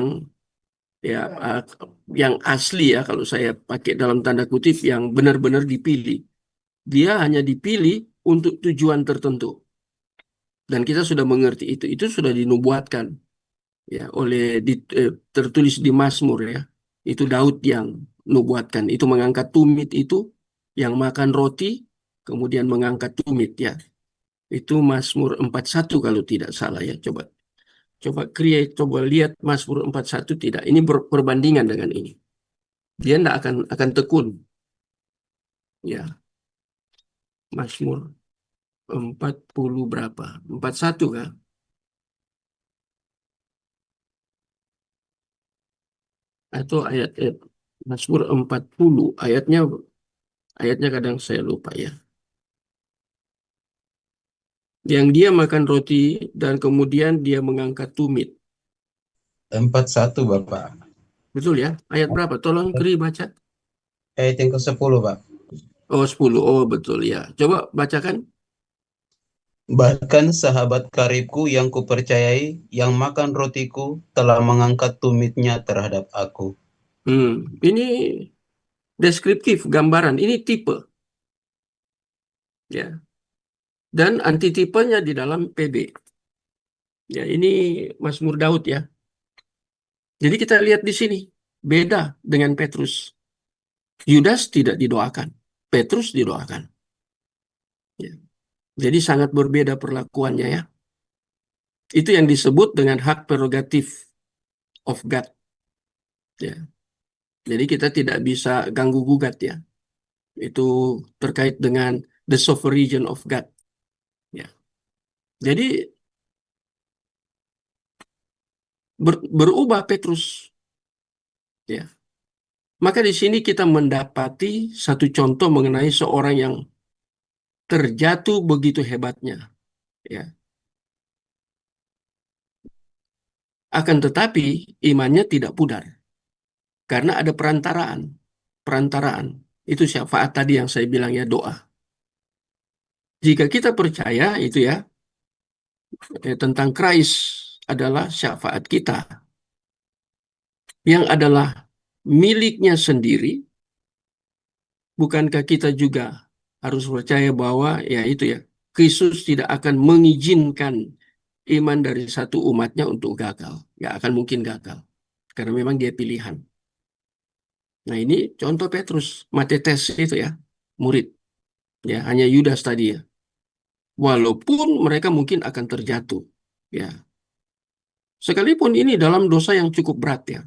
eh, yang asli ya, kalau saya pakai dalam tanda kutip, yang benar-benar dipilih. Dia hanya dipilih untuk tujuan tertentu. Dan kita sudah mengerti itu sudah dinubuatkan ya tertulis di Mazmur ya. Itu Daud yang nubuatkan, itu mengangkat tumit itu yang makan roti kemudian mengangkat tumit ya. Itu Mazmur 41 kalau tidak salah ya. Coba coba coba lihat Mazmur 41 tidak. Ini perbandingan dengan ini. Dia tidak akan tekun ya. Mazmur 40 berapa? 41 kan? Atau ayat Mazmur 40 ayatnya kadang saya lupa ya. Yang dia makan roti dan kemudian dia mengangkat tumit. 41 Bapak. Betul ya? Ayat berapa? Tolong Kri baca. Ayat yang ke-10 Pak. Oh, 10. Oh, betul ya. Coba bacakan. Bahkan sahabat karibku yang kupercayai, yang makan rotiku, telah mengangkat tumitnya terhadap aku. Ini deskriptif, gambaran. Ini tipe ya. Dan antitipenya di dalam PB. Ya, ini Mazmur Daud ya. Jadi kita lihat di sini beda dengan Petrus. Yudas tidak didoakan, Petrus didoakan. Ya. Jadi sangat berbeda perlakuannya ya. Itu yang disebut dengan hak prerogatif of God. Ya. Jadi kita tidak bisa ganggu gugat ya. Itu terkait dengan the sovereignty of God. Ya. Jadi berubah Petrus. Ya. Maka di sini kita mendapati satu contoh mengenai seorang yang terjatuh begitu hebatnya. Ya. Akan tetapi imannya tidak pudar karena ada perantaraan. Perantaraan itu syafaat tadi yang saya bilang ya, doa. Jika kita percaya itu ya tentang Christ adalah syafaat kita yang adalah miliknya sendiri, bukankah kita juga harus percaya bahwa ya itu ya, Kristus tidak akan mengizinkan iman dari satu umatnya untuk gagal. Nggak akan mungkin gagal. Karena memang dia pilihan. Nah ini contoh Petrus, Matetes itu ya, murid. Ya, hanya Yudas tadi ya. Walaupun mereka mungkin akan terjatuh. Ya, sekalipun ini dalam dosa yang cukup berat ya.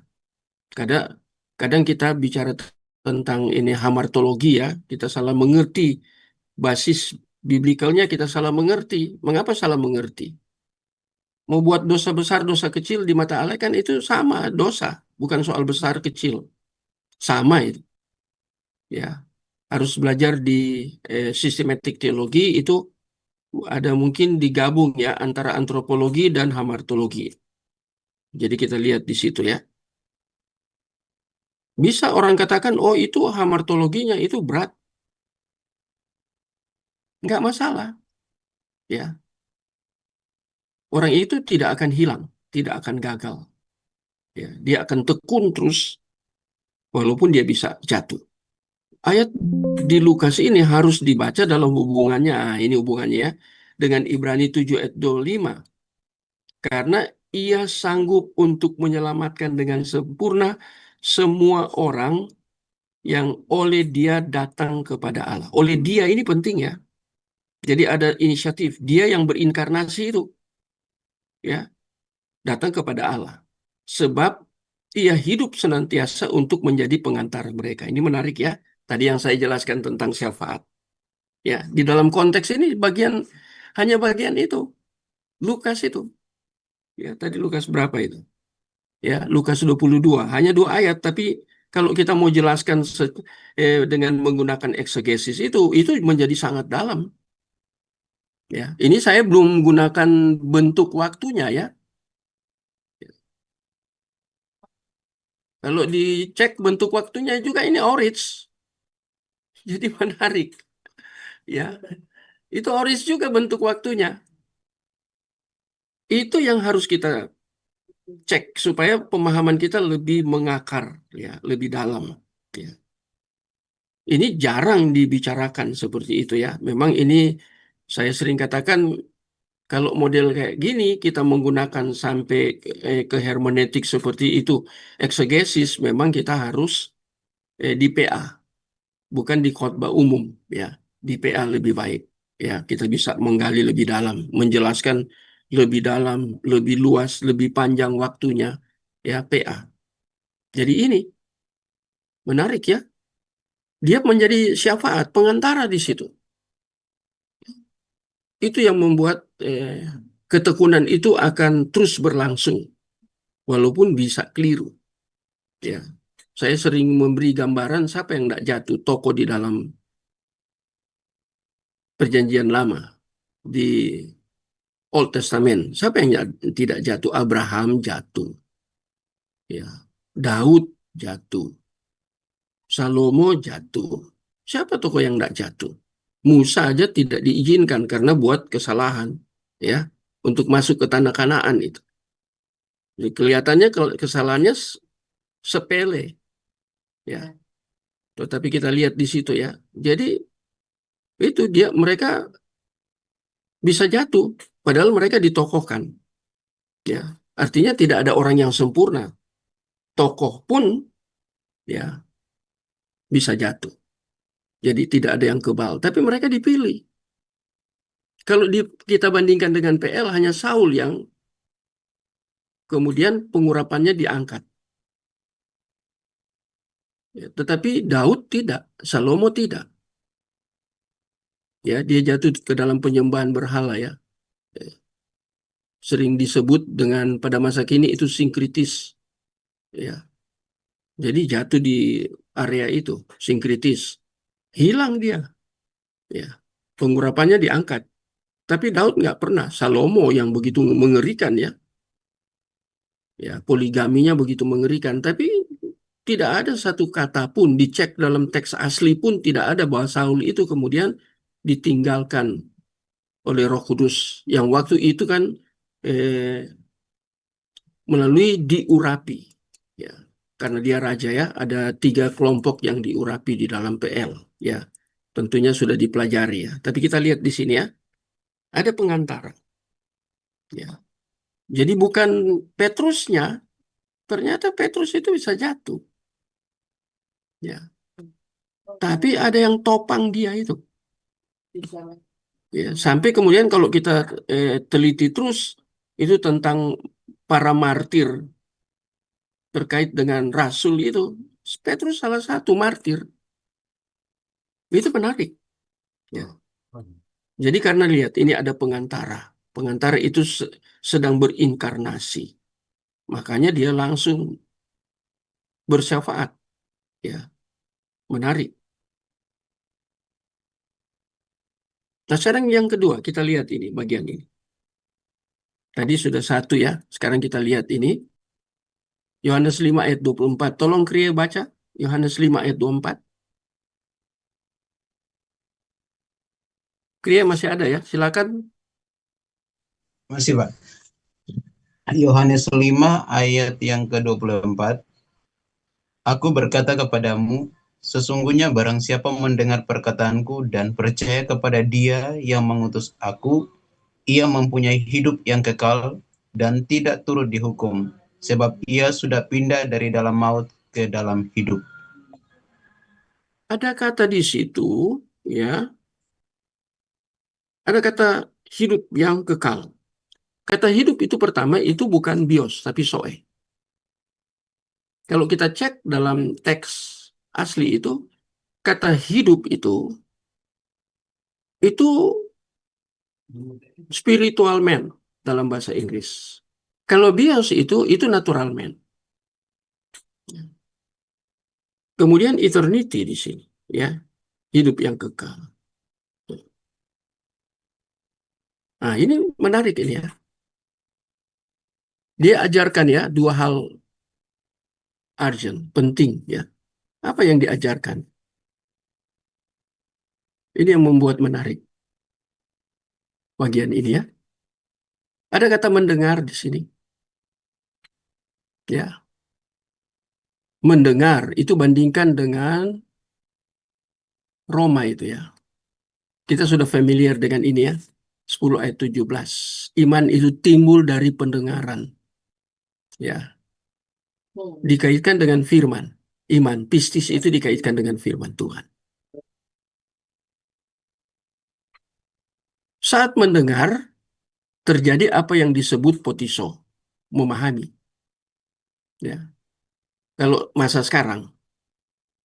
Kadang, kadang kita bicara tentang ini hamartologi ya, kita salah mengerti basis biblikalnya, kita salah mengerti. Mengapa salah mengerti? Mau buat dosa besar, dosa kecil di mata Allah kan itu sama dosa, bukan soal besar kecil. Sama itu. Ya, harus belajar di sistematik teologi itu ada mungkin digabung ya antara antropologi dan hamartologi. Jadi kita lihat di situ ya. Bisa orang katakan, oh itu hamartologinya itu berat. Nggak masalah. Ya, orang itu tidak akan hilang, tidak akan gagal. Ya, dia akan tekun terus walaupun dia bisa jatuh. Ayat di Lukas ini harus dibaca dalam hubungannya, ini hubungannya ya, dengan Ibrani 7 ayat 25. Karena ia sanggup untuk menyelamatkan dengan sempurna semua orang yang oleh dia datang kepada Allah. Oleh dia ini penting ya. Jadi ada inisiatif. Dia yang berinkarnasi itu ya, datang kepada Allah. Sebab ia hidup senantiasa untuk menjadi pengantar mereka. Ini menarik ya. Tadi yang saya jelaskan tentang syafaat. Ya, di dalam konteks ini hanya bagian itu. Lukas itu. Ya, tadi Lukas berapa itu? Ya, Lukas 22. Hanya 2 ayat, tapi Kalau kita mau jelaskan dengan menggunakan eksegesis itu menjadi sangat dalam. Ya, ini saya belum menggunakan bentuk waktunya ya. Kalau dicek bentuk waktunya juga ini orange, jadi menarik. Ya, itu orange juga bentuk waktunya. Itu yang harus kita cek supaya pemahaman kita lebih mengakar, ya, lebih dalam. Ya. Ini jarang dibicarakan seperti itu ya. Memang ini saya sering katakan kalau model kayak gini kita menggunakan sampai ke hermeneutik seperti itu, eksegesis memang kita harus di PA, bukan di khotbah umum ya. Di PA lebih baik. Ya, kita bisa menggali lebih dalam, menjelaskan lebih dalam, lebih luas, lebih panjang waktunya ya PA. Jadi ini menarik ya. Dia menjadi syafaat, pengantara di situ. Itu yang membuat ketekunan itu akan terus berlangsung, walaupun bisa keliru. Ya, saya sering memberi gambaran siapa yang tidak jatuh tokoh di dalam Perjanjian Lama di Old Testament. Siapa yang tidak jatuh? Abraham jatuh, ya. Daud jatuh, Salomo jatuh. Siapa tokoh yang tidak jatuh? Musa aja tidak diizinkan karena buat kesalahan, ya, untuk masuk ke tanah Kanaan itu. Jadi kelihatannya kesalahannya sepele, ya. Tetapi kita lihat di situ ya. Jadi itu mereka bisa jatuh, padahal mereka ditokohkan, ya. Artinya tidak ada orang yang sempurna. Tokoh pun ya bisa jatuh. Jadi tidak ada yang kebal, tapi mereka dipilih. Kalau kita bandingkan dengan PL, hanya Saul yang kemudian pengurapannya diangkat. Ya, tetapi Daud tidak, Salomo tidak. Ya, dia jatuh ke dalam penyembahan berhala ya. Sering disebut dengan pada masa kini itu sinkritis. Ya, jadi jatuh di area itu, sinkritis. Hilang dia. Ya, pengurapannya diangkat. Tapi Daud nggak pernah. Salomo yang begitu mengerikan ya. Ya, poligaminya begitu mengerikan. Tapi tidak ada satu kata pun dicek dalam teks asli pun tidak ada bahwa Saul itu kemudian ditinggalkan oleh Roh Kudus yang waktu itu kan eh, melalui diurapi, ya, karena dia raja ya, ada 3 kelompok yang diurapi di dalam PL, ya, tentunya sudah dipelajari ya. Tapi kita lihat di sini ya, ada pengantara, ya. Jadi bukan Petrusnya, ternyata Petrus itu bisa jatuh, ya. Tapi ada yang topang dia itu, ya. Sampai kemudian kalau kita teliti terus itu tentang para martir terkait dengan rasul itu, Petrus salah satu martir. Itu menarik. Ya. Jadi karena lihat ini ada pengantara. Pengantara itu sedang berinkarnasi. Makanya dia langsung bersyafaat. Ya, menarik. Nah sekarang yang kedua kita lihat ini bagian ini. Tadi sudah satu ya. Sekarang kita lihat ini. Yohanes 5 ayat 24. Tolong Kria baca. Yohanes 5 ayat 24. Kria masih ada ya. Silakan. Masih, Pak. Yohanes 5 ayat yang ke-24. Aku berkata kepadamu, sesungguhnya barang siapa mendengar perkataanku dan percaya kepada Dia yang mengutus aku, ia mempunyai hidup yang kekal dan tidak turut dihukum, sebab ia sudah pindah dari dalam maut ke dalam hidup. Ada kata di situ ya. Ada kata hidup yang kekal. Kata hidup itu pertama itu bukan bios tapi zoe. Kalau kita cek dalam teks asli itu, kata hidup itu spiritual man dalam bahasa Inggris. Kalau bios itu natural man. Kemudian eternity di sini, ya, hidup yang kekal. Nah, ini menarik ini ya. Dia ajarkan ya dua hal urgent, penting ya. Apa yang diajarkan? Ini yang membuat menarik bagian ini ya. Ada kata mendengar di sini. Ya, mendengar itu bandingkan dengan Roma itu ya. Kita sudah familiar dengan ini ya. 10 ayat 17. Iman itu timbul dari pendengaran. Ya, dikaitkan dengan firman. Iman, pistis itu dikaitkan dengan firman Tuhan. Saat mendengar, terjadi apa yang disebut potiso, memahami. Ya, kalau masa sekarang,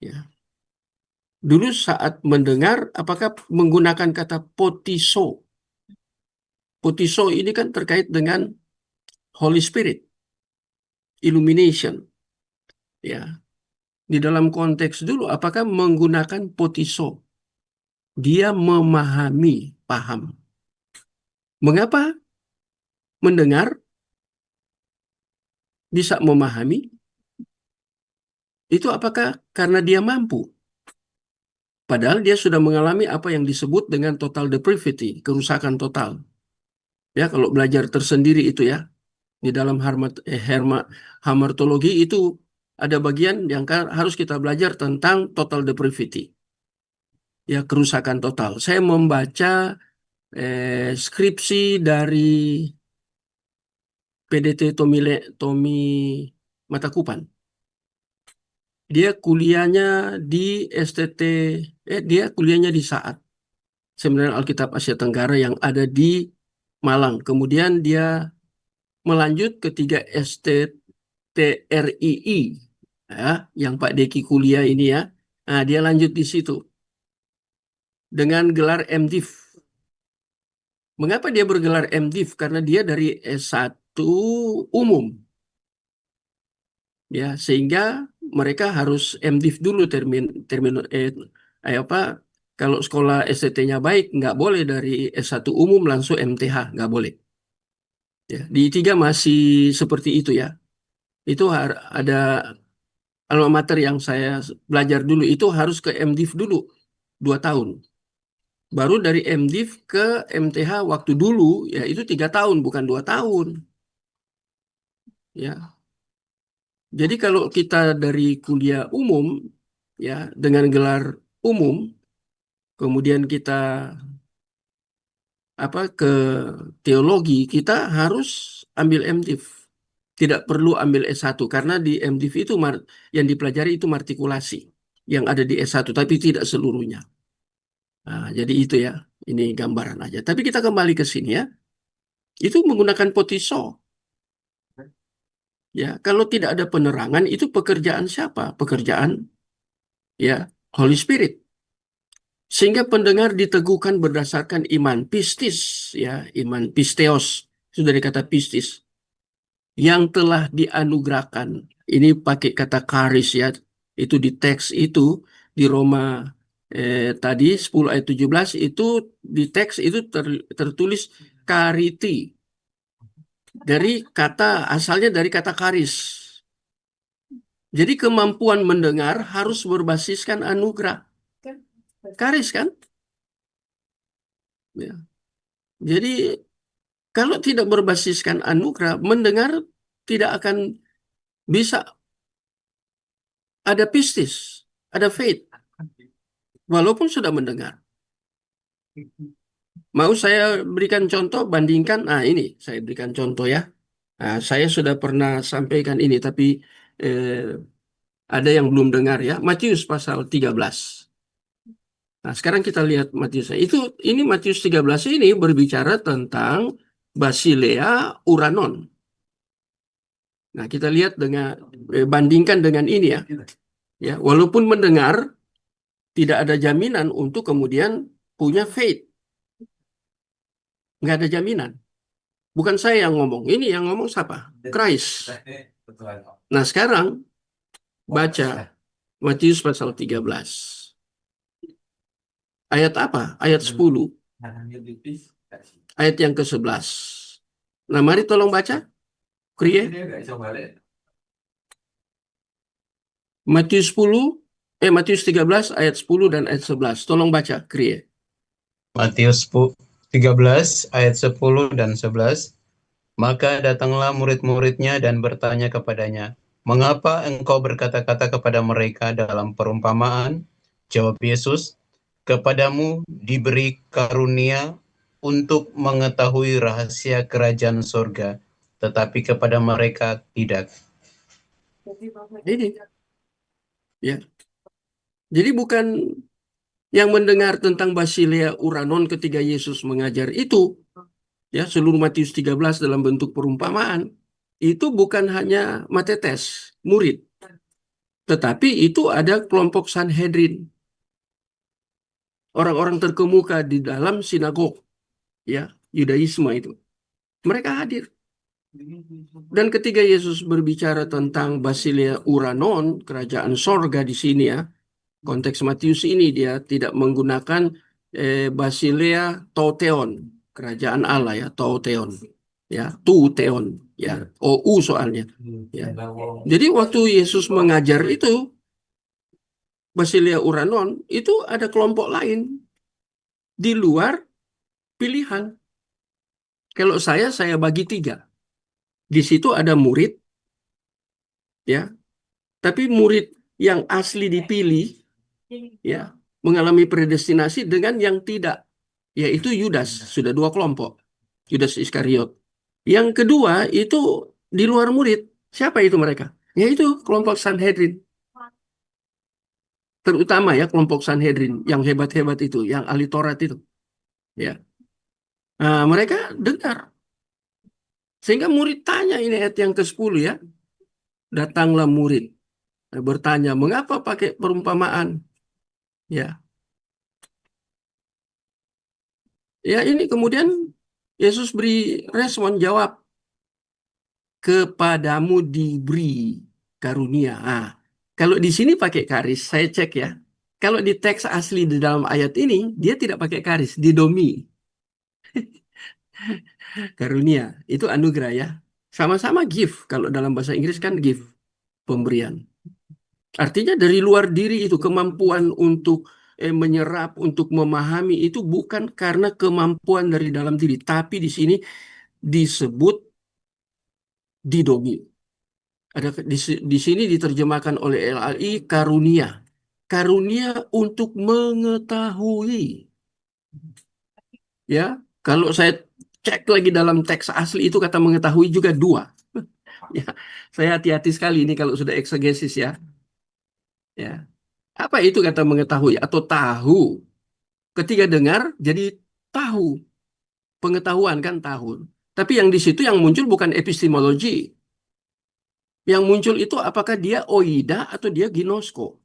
ya. Dulu saat mendengar, apakah menggunakan kata potiso? Potiso ini kan terkait dengan Holy Spirit, illumination. Ya, di dalam konteks dulu, apakah menggunakan potiso? Dia memahami, paham. Mengapa mendengar bisa memahami? Itu apakah karena dia mampu? Padahal dia sudah mengalami apa yang disebut dengan total depravity, kerusakan total. Ya, kalau belajar tersendiri itu ya, di dalam hamartologi itu ada bagian yang harus kita belajar tentang total depravity. Ya, kerusakan total. Saya membaca skripsi dari PDT Tommy Matakupan. Dia kuliahnya di STT, dia kuliahnya di SAAT, Seminar Alkitab Asia Tenggara yang ada di Malang. Kemudian dia melanjut ke 3 STTRII, ya, yang Pak Deki kuliah ini ya. Nah, dia lanjut di situ dengan gelar MDiv. Mengapa dia bergelar MDiv? Karena dia dari S1 umum, ya, sehingga mereka harus MDiv dulu termin apa? Kalau sekolah STT-nya baik, nggak boleh dari S1 umum langsung MTH, nggak boleh. Ya, di tiga masih seperti itu ya. Itu ada alma mater yang saya belajar dulu itu harus ke MDiv dulu 2 tahun. Baru dari MDiv ke MTH waktu dulu ya itu 3 tahun bukan 2 tahun. Ya, jadi kalau kita dari kuliah umum ya dengan gelar umum, kemudian kita ke teologi, kita harus ambil MDiv. Tidak perlu ambil S1 karena di MDiv itu yang dipelajari itu martikulasi yang ada di S1 tapi tidak seluruhnya. Nah, jadi itu ya, ini gambaran aja. Tapi kita kembali ke sini ya. Itu menggunakan potiso. Ya, kalau tidak ada penerangan itu pekerjaan siapa? Pekerjaan ya Holy Spirit. Sehingga pendengar diteguhkan berdasarkan iman pistis ya, iman pisteos. Itu dari kata pistis yang telah dianugerahkan. Ini pakai kata karis ya. Itu di teks itu di Roma tadi 10 ayat 17 itu di teks itu tertulis kariti. Dari asalnya dari kata karis. Jadi kemampuan mendengar harus berbasiskan anugerah. Karis kan? Ya. Jadi kalau tidak berbasiskan anugerah, mendengar tidak akan bisa ada pistis, ada faith, walaupun sudah mendengar. Mau saya berikan contoh, bandingkan, ini saya berikan contoh ya. Nah, saya sudah pernah sampaikan ini, tapi eh, ada yang belum dengar ya. Matius pasal 13. Nah, sekarang kita lihat Matius. Ini Matius 13 ini berbicara tentang Basilea Uranon. Nah, kita lihat bandingkan dengan ini ya. Ya, walaupun mendengar tidak ada jaminan untuk kemudian punya faith. Nggak ada jaminan. Bukan saya yang ngomong. Ini yang ngomong siapa? Christ. Nah, sekarang baca Matius pasal 13. Ayat apa? Ayat 10. Ayat yang ke-11. Nah, mari tolong baca. Kriye. Matius 10, Matius 13 ayat 10 dan ayat 11. Tolong baca, Kriye. Matius 13 ayat 10 dan 11. Maka datanglah murid-muridnya dan bertanya kepadanya, "Mengapa engkau berkata-kata kepada mereka dalam perumpamaan?" Jawab Yesus, "Kepadamu diberi karunia untuk mengetahui rahasia kerajaan surga, tetapi kepada mereka tidak." Ini, ya. Jadi bukan yang mendengar tentang Basilea Uranon ketika Yesus mengajar itu, ya, seluruh Matius 13 dalam bentuk perumpamaan, itu bukan hanya matetes, murid, tetapi itu ada kelompok Sanhedrin, orang-orang terkemuka di dalam sinagog, ya, Yudaisme itu. Mereka hadir. Dan ketika Yesus berbicara tentang Basilea Uranon, kerajaan sorga di sini, ya, konteks Matius ini dia tidak menggunakan Basilea Tauteon, kerajaan Allah, ya, Tauteon, ya, Tuteon, ya, OU soalnya, ya. Jadi waktu Yesus mengajar itu Basilea Uranon itu ada kelompok lain di luar pilihan. Kalau saya bagi tiga. Di situ ada murid, ya, tapi murid yang asli dipilih, ya, mengalami predestinasi dengan yang tidak, yaitu Yudas, sudah dua kelompok. Yudas Iskariot. Yang kedua itu di luar murid. Siapa itu mereka? Yaitu kelompok Sanhedrin. Terutama ya kelompok Sanhedrin yang hebat-hebat itu, yang ahli Taurat itu. Ya. Nah, mereka dengar. Sehingga murid tanya, ini ayat yang ke-10, ya. Datanglah murid bertanya, mengapa pakai perumpamaan? Ya. Ya, ini kemudian Yesus beri respon, jawab, kepadamu diberi karunia. Ah, kalau di sini pakai karis, saya cek ya. Kalau di teks asli di dalam ayat ini, dia tidak pakai karis, didomi. Karunia, itu anugerah, ya. Sama-sama gift, kalau dalam bahasa Inggris kan gift, pemberian. Artinya dari luar diri itu, kemampuan untuk menyerap, untuk memahami, itu bukan karena kemampuan dari dalam diri. Tapi di sini disebut didomi. Ada di sini diterjemahkan oleh LAI karunia. Karunia untuk mengetahui. Ya, kalau saya cek lagi dalam teks asli itu kata mengetahui juga dua. Ya, saya hati-hati sekali ini kalau sudah eksegesis, ya. Ya. Apa itu kata mengetahui atau tahu? Ketika dengar jadi tahu, pengetahuan kan tahu. Tapi yang di situ yang muncul bukan epistemologi. Yang muncul itu apakah dia oida atau dia ginosko.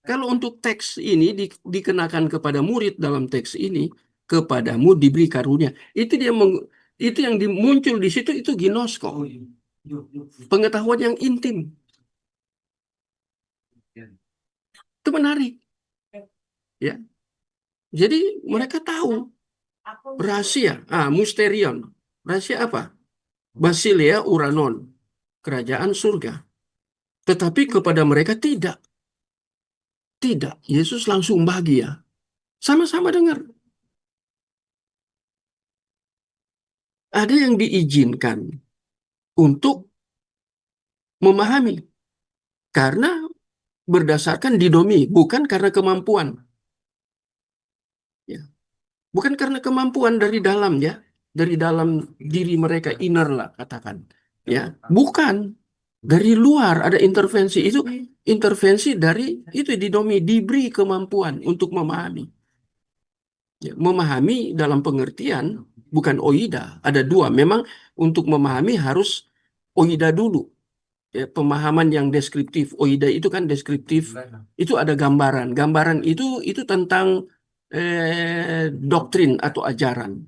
Kalau untuk teks ini dikenakan kepada murid dalam teks ini, kepadamu diberi karunia. Itu itu yang muncul di situ itu ginosko. Pengetahuan yang intim. Itu menarik. Ya. Jadi mereka tahu rahasia. Musterion. Rahasia apa? Basilea Uranon. Kerajaan surga. Tetapi kepada mereka tidak. Tidak. Yesus langsung bagi, ya. Sama-sama dengar. Ada yang diizinkan untuk memahami. Karena berdasarkan didomi, bukan karena kemampuan. Ya. Bukan karena kemampuan dari dalam, ya. Dari dalam diri mereka, inner lah katakan. Ya. Bukan. Dari luar ada intervensi. Itu intervensi dari itu didomi, diberi kemampuan untuk memahami. Ya, memahami dalam pengertian bukan oida. Ada dua. Memang untuk memahami harus oida dulu. Ya, pemahaman yang deskriptif. Oida itu kan deskriptif. Itu ada gambaran. Gambaran itu tentang doktrin atau ajaran.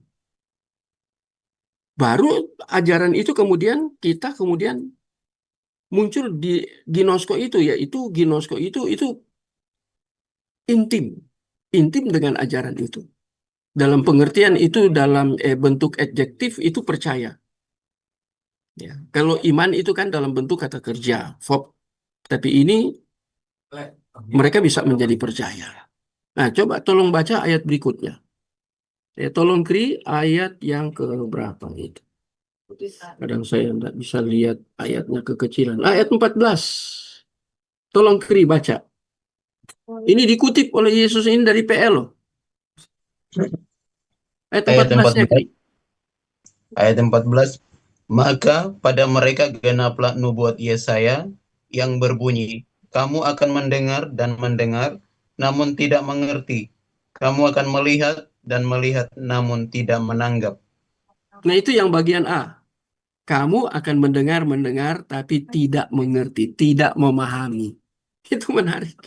Baru ajaran itu kemudian kita kemudian muncul di ginosko itu, yaitu ginosko itu intim, intim dengan ajaran itu. Dalam pengertian itu dalam bentuk adjektif itu percaya. Ya. Kalau iman itu kan dalam bentuk kata kerja, verb. Tapi ini mereka bisa menjadi percaya. Nah, coba tolong baca ayat berikutnya. Tolong Kri ayat yang ke berapa itu. Kadang saya tidak bisa lihat ayatnya kekecilan. Ayat 14. Tolong Kri baca. Ini dikutip oleh Yesus ini dari PL loh. Ayat Ayat 14-nya 14. Kri. Ayat 14. Maka pada mereka genaplah nubuat Yesaya yang berbunyi, kamu akan mendengar dan mendengar, namun tidak mengerti. Kamu akan melihat dan melihat, namun tidak menanggap. Nah, itu yang bagian A. Kamu akan mendengar, tapi tidak mengerti, tidak memahami. Itu menarik.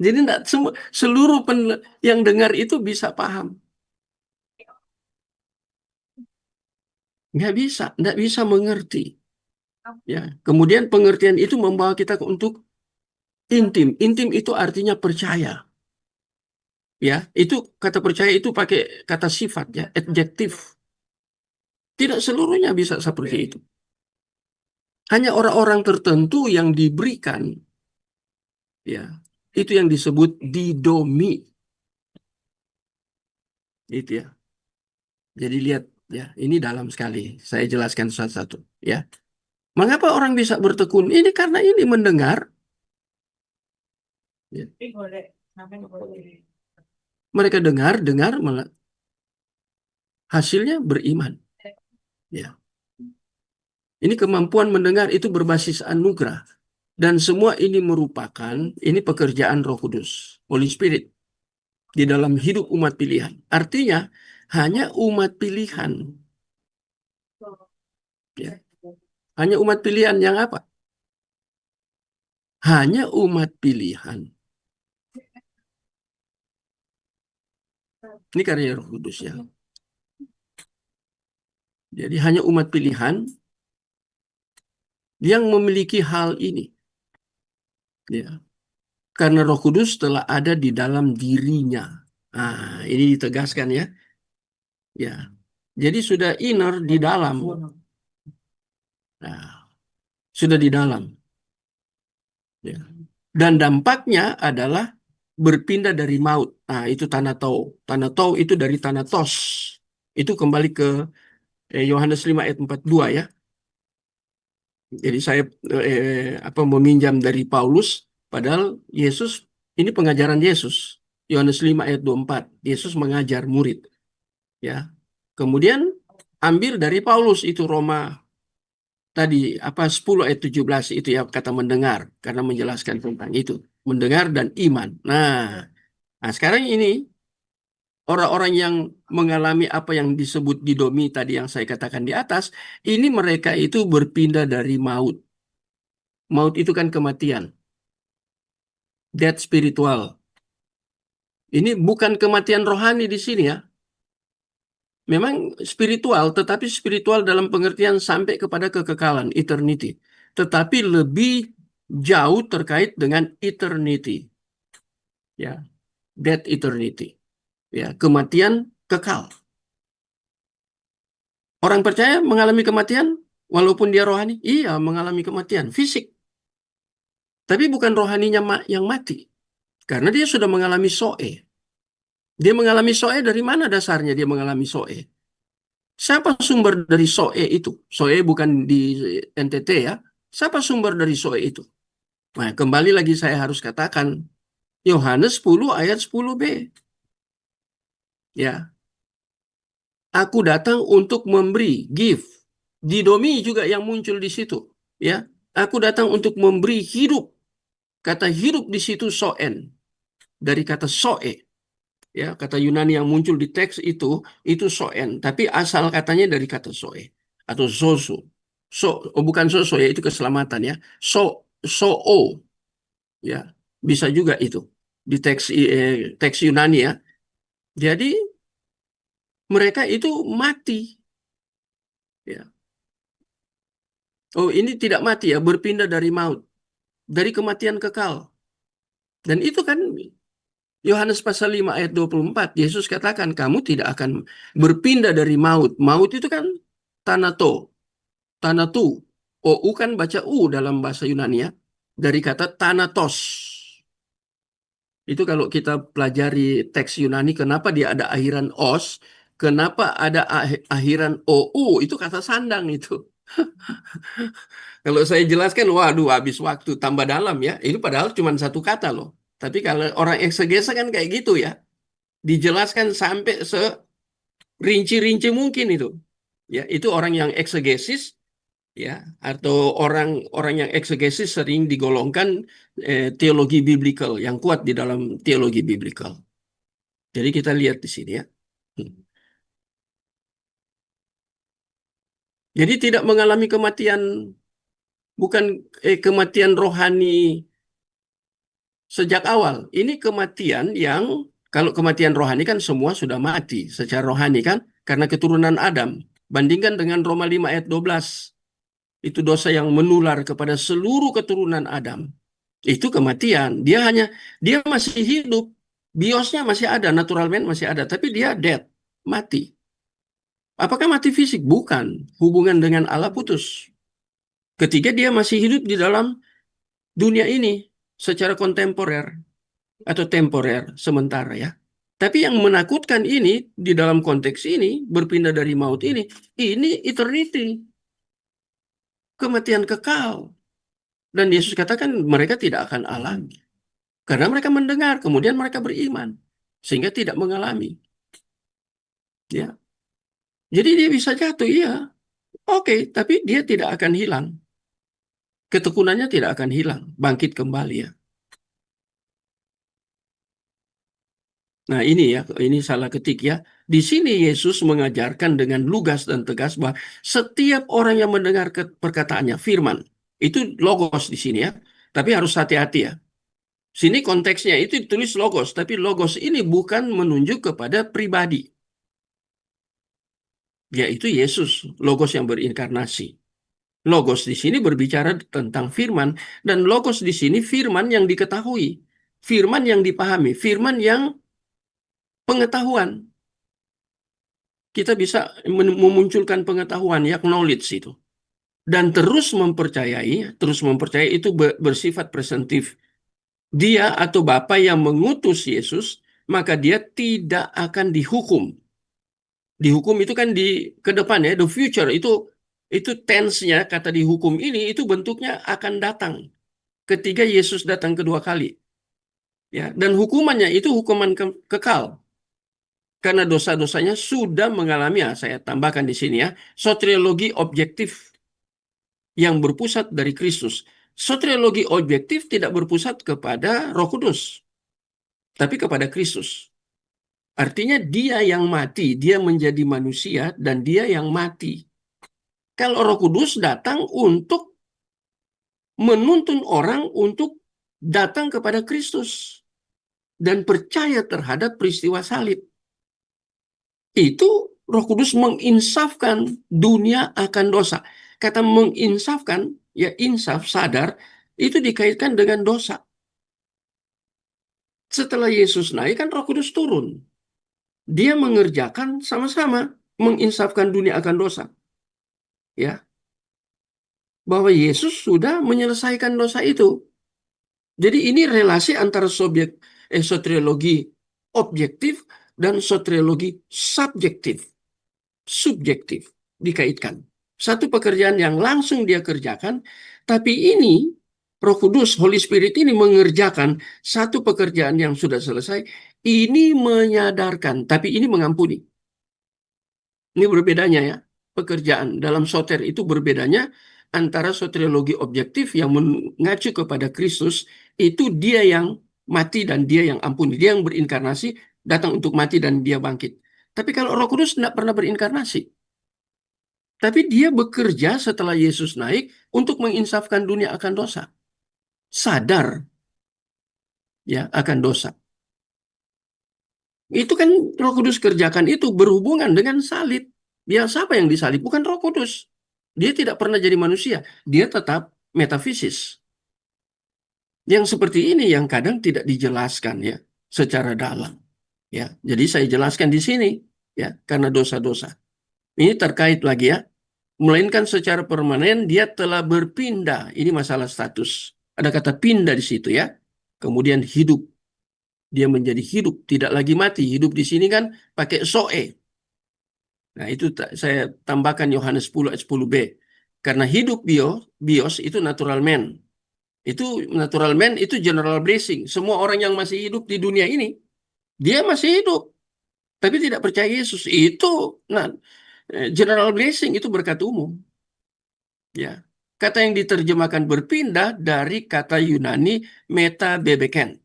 Jadi enggak semua seluruh yang dengar itu bisa paham. Nggak bisa mengerti. Ya, kemudian pengertian itu membawa kita untuk intim. Intim itu artinya percaya. Ya, itu kata percaya itu pakai kata sifat ya, adjektif. Tidak seluruhnya bisa seperti itu. Hanya orang-orang tertentu yang diberikan, ya, itu yang disebut didomi. Itu ya. Jadi lihat ya, ini dalam sekali. Saya jelaskan satu-satu ya. Mengapa orang bisa bertekun? Ini karena ini mendengar. Ya. Mereka dengar, hasilnya beriman. Ya. Ini kemampuan mendengar itu berbasis anugerah. Dan semua ini merupakan, ini pekerjaan Roh Kudus, Holy Spirit, di dalam hidup umat pilihan. Artinya, hanya umat pilihan. Ya. Hanya umat pilihan yang apa? Hanya umat pilihan. Ini karya Roh Kudus ya. Jadi hanya umat pilihan yang memiliki hal ini. Ya. Karena Roh Kudus telah ada di dalam dirinya. Nah, ini ditegaskan ya. Ya. Jadi sudah inner di dalam. Nah, sudah di dalam. Ya. Dan dampaknya adalah berpindah dari maut. Nah, itu tanah tau. Tanah tau itu dari tanah tos. Itu kembali ke Yohanes 5 ayat 42 ya. Jadi saya meminjam dari Paulus, padahal Yesus, ini pengajaran Yesus. Yohanes 5 ayat 24. Yesus mengajar murid. Ya. Kemudian ambil dari Paulus itu Roma tadi 10 ayat 17 itu ya kata mendengar karena menjelaskan tentang itu. Mendengar dan iman. Nah, sekarang ini orang-orang yang mengalami apa yang disebut didomi tadi yang saya katakan di atas, ini mereka itu berpindah dari maut. Maut itu kan kematian. Death spiritual. Ini bukan kematian rohani di sini ya. Memang spiritual, tetapi spiritual dalam pengertian sampai kepada kekekalan, eternity. Tetapi lebih jauh terkait dengan eternity. Ya, death eternity. Ya, kematian kekal. Orang percaya mengalami kematian walaupun dia rohani? Iya, mengalami kematian fisik. Tapi bukan rohaninya yang mati. Karena dia sudah mengalami soe. Dia mengalami soe dari mana dasarnya dia mengalami soe? Siapa sumber dari soe itu? Soe bukan di NTT ya. Siapa sumber dari soe itu? Nah, kembali lagi saya harus katakan Yohanes 10 ayat 10b. Ya, aku datang untuk memberi, give. Didomi juga yang muncul di situ. Ya, aku datang untuk memberi hidup. Kata hidup di situ soen. Dari kata soe. Ya, kata Yunani yang muncul di teks itu soen. Tapi asal katanya dari kata soe. Atau zozo. Bukan zozo ya, itu keselamatan ya. So ya. Bisa juga itu. Di teks Yunani ya. Jadi mereka itu mati. Ya. Oh, ini tidak mati ya, berpindah dari maut, dari kematian kekal. Dan itu kan Yohanes pasal 5 ayat 24, Yesus katakan kamu tidak akan berpindah dari maut. Maut itu kan tanato, tanatu. O-u kan baca U dalam bahasa Yunani ya. Dari kata thanatos. Itu kalau kita pelajari teks Yunani, kenapa dia ada akhiran os, kenapa ada akhiran OU, itu kata sandang itu. Kalau saya jelaskan, waduh, habis waktu tambah dalam ya. Itu padahal cuma satu kata loh. Tapi kalau orang eksegese kan kayak gitu ya. Dijelaskan sampai serinci-rinci mungkin itu. Ya, itu orang yang eksegesis ya, atau orang-orang yang eksegesis sering digolongkan teologi biblical yang kuat di dalam teologi biblical. Jadi kita lihat di sini ya. Hmm. Jadi tidak mengalami kematian, bukan kematian rohani sejak awal. Ini kematian yang, kalau kematian rohani kan semua sudah mati secara rohani kan, karena keturunan Adam. Bandingkan dengan Roma 5 ayat 12. Itu dosa yang menular kepada seluruh keturunan Adam. Itu kematian. Dia masih hidup. Biosnya masih ada, natural man masih ada, tapi dia dead, mati. Apakah mati fisik? Bukan. Hubungan dengan Allah putus. Ketika dia masih hidup di dalam dunia ini secara kontemporer atau temporer sementara ya. Tapi yang menakutkan ini di dalam konteks ini berpindah dari maut ini eternity, kematian kekal. Dan Yesus katakan mereka tidak akan alami karena mereka mendengar kemudian mereka beriman sehingga tidak mengalami. Ya, jadi dia bisa jatuh, iya, oke, tapi dia tidak akan hilang. Ketekunannya tidak akan hilang, bangkit kembali ya. Nah, ini ya, ini salah ketik ya. Di sini Yesus mengajarkan dengan lugas dan tegas bahwa setiap orang yang mendengar perkataannya, firman, itu logos di sini ya. Tapi harus hati-hati ya. Sini konteksnya itu ditulis logos, tapi logos ini bukan menunjuk kepada pribadi, yaitu Yesus, logos yang berinkarnasi. Logos di sini berbicara tentang firman, dan logos di sini firman yang diketahui, firman yang dipahami, firman yang pengetahuan. Kita bisa memunculkan pengetahuan, ya knowledge itu. Dan terus mempercayai itu bersifat presentif. Dia atau Bapa yang mengutus Yesus, maka dia tidak akan dihukum. Dihukum itu kan di ke depan ya, the future itu tense-nya kata dihukum ini itu bentuknya akan datang ketika Yesus datang kedua kali. Ya, dan hukumannya itu hukuman kekal. Karena dosa-dosanya sudah mengalami, ya, saya tambahkan di sini ya, soteriologi objektif yang berpusat dari Kristus. Soteriologi objektif tidak berpusat kepada Roh Kudus, tapi kepada Kristus. Artinya dia yang mati, dia menjadi manusia dan dia yang mati. Kalau Roh Kudus datang untuk menuntun orang untuk datang kepada Kristus dan percaya terhadap peristiwa salib. Itu Roh Kudus menginsafkan dunia akan dosa. Kata menginsafkan, ya insaf, sadar, itu dikaitkan dengan dosa. Setelah Yesus naik kan Roh Kudus turun. Dia mengerjakan sama-sama, menginsafkan dunia akan dosa. Ya, bahwa Yesus sudah menyelesaikan dosa itu. Jadi ini relasi antara soteriologi objektif dan soteriologi subjektif dikaitkan. Satu pekerjaan yang langsung dia kerjakan, tapi ini Roh Kudus, Holy Spirit ini mengerjakan satu pekerjaan yang sudah selesai. Ini menyadarkan, tapi ini mengampuni. Ini berbedanya ya. Pekerjaan dalam soter itu berbedanya antara soteriologi objektif yang mengacu kepada Kristus, itu dia yang mati dan dia yang ampuni. Dia yang berinkarnasi, datang untuk mati dan dia bangkit. Tapi kalau Roh Kudus tidak pernah berinkarnasi. Tapi dia bekerja setelah Yesus naik untuk menginsafkan dunia akan dosa. Sadar ya akan dosa. Itu kan Roh Kudus kerjakan itu berhubungan dengan salib. Ya siapa yang disalib? Bukan Roh Kudus. Dia tidak pernah jadi manusia. Dia tetap metafisis. Yang seperti ini yang kadang tidak dijelaskan ya secara dalam. Ya, jadi saya jelaskan di sini ya karena dosa-dosa. Ini terkait lagi ya, melainkan secara permanen dia telah berpindah. Ini masalah status. Ada kata pindah di situ ya. Kemudian hidup. Dia menjadi hidup, tidak lagi mati. Hidup di sini kan pakai soe. Nah, itu saya tambahkan Yohanes 10 ayat 10b. Karena hidup bios itu natural man. Itu natural man itu general blessing. Semua orang yang masih hidup di dunia ini, dia masih hidup, tapi tidak percaya Yesus. Itu nah, general blessing itu berkat umum. Ya. Kata yang diterjemahkan berpindah dari kata Yunani metabebeken.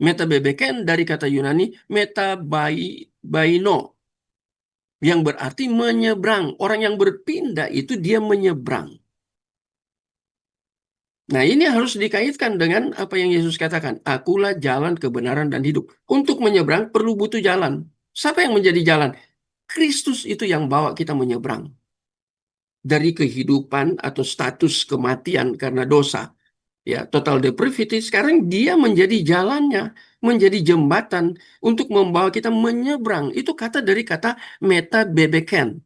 Metabebeken dari kata Yunani metabaino yang berarti menyeberang. Orang yang berpindah itu dia menyeberang. Nah, ini harus dikaitkan dengan apa yang Yesus katakan. Akulah jalan, kebenaran, dan hidup. Untuk menyeberang perlu butuh jalan. Siapa yang menjadi jalan? Kristus itu yang bawa kita menyeberang. Dari kehidupan atau status kematian karena dosa. Ya, total depravity. Sekarang dia menjadi jalannya. Menjadi jembatan untuk membawa kita menyeberang. Itu kata dari kata metabebeken.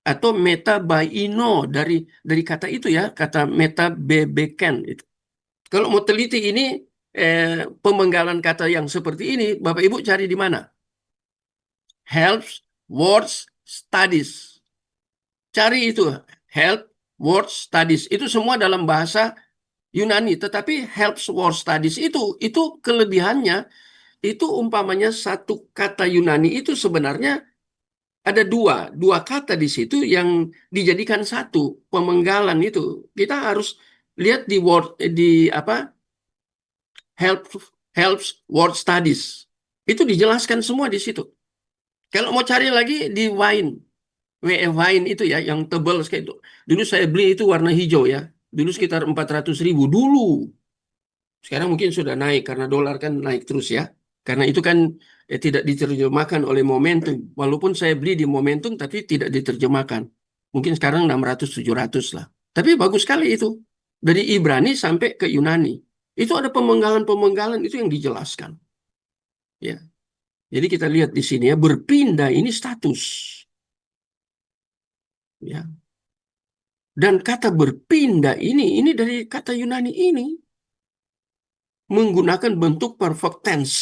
Atau metabaino. Dari kata itu ya. Kata metabebeken. Kalau mau teliti ini, pemenggalan kata yang seperti ini, Bapak Ibu cari di mana? Helps, words, studies. Cari itu, help, words, studies. Itu semua dalam bahasa Yunani. Tetapi helps, words, studies itu kelebihannya, itu umpamanya satu kata Yunani itu sebenarnya ada dua kata di situ yang dijadikan satu pemenggalan itu. Kita harus lihat di word di apa help helps word studies. Itu dijelaskan semua di situ. Kalau mau cari lagi di wine, wine itu ya yang tebal kayak itu. Dulu saya beli itu warna hijau ya. Dulu sekitar 400.000 dulu. Sekarang mungkin sudah naik karena dolar kan naik terus ya. Karena itu kan tidak diterjemahkan oleh momentum. Walaupun saya beli di momentum tapi tidak diterjemahkan. Mungkin sekarang 600-700 lah. Tapi bagus sekali itu. Dari Ibrani sampai ke Yunani. Itu ada pemenggalan-pemenggalan itu yang dijelaskan. Ya. Jadi kita lihat di sini ya, berpindah ini status. Ya. Dan kata berpindah ini dari kata Yunani ini menggunakan bentuk perfect tense.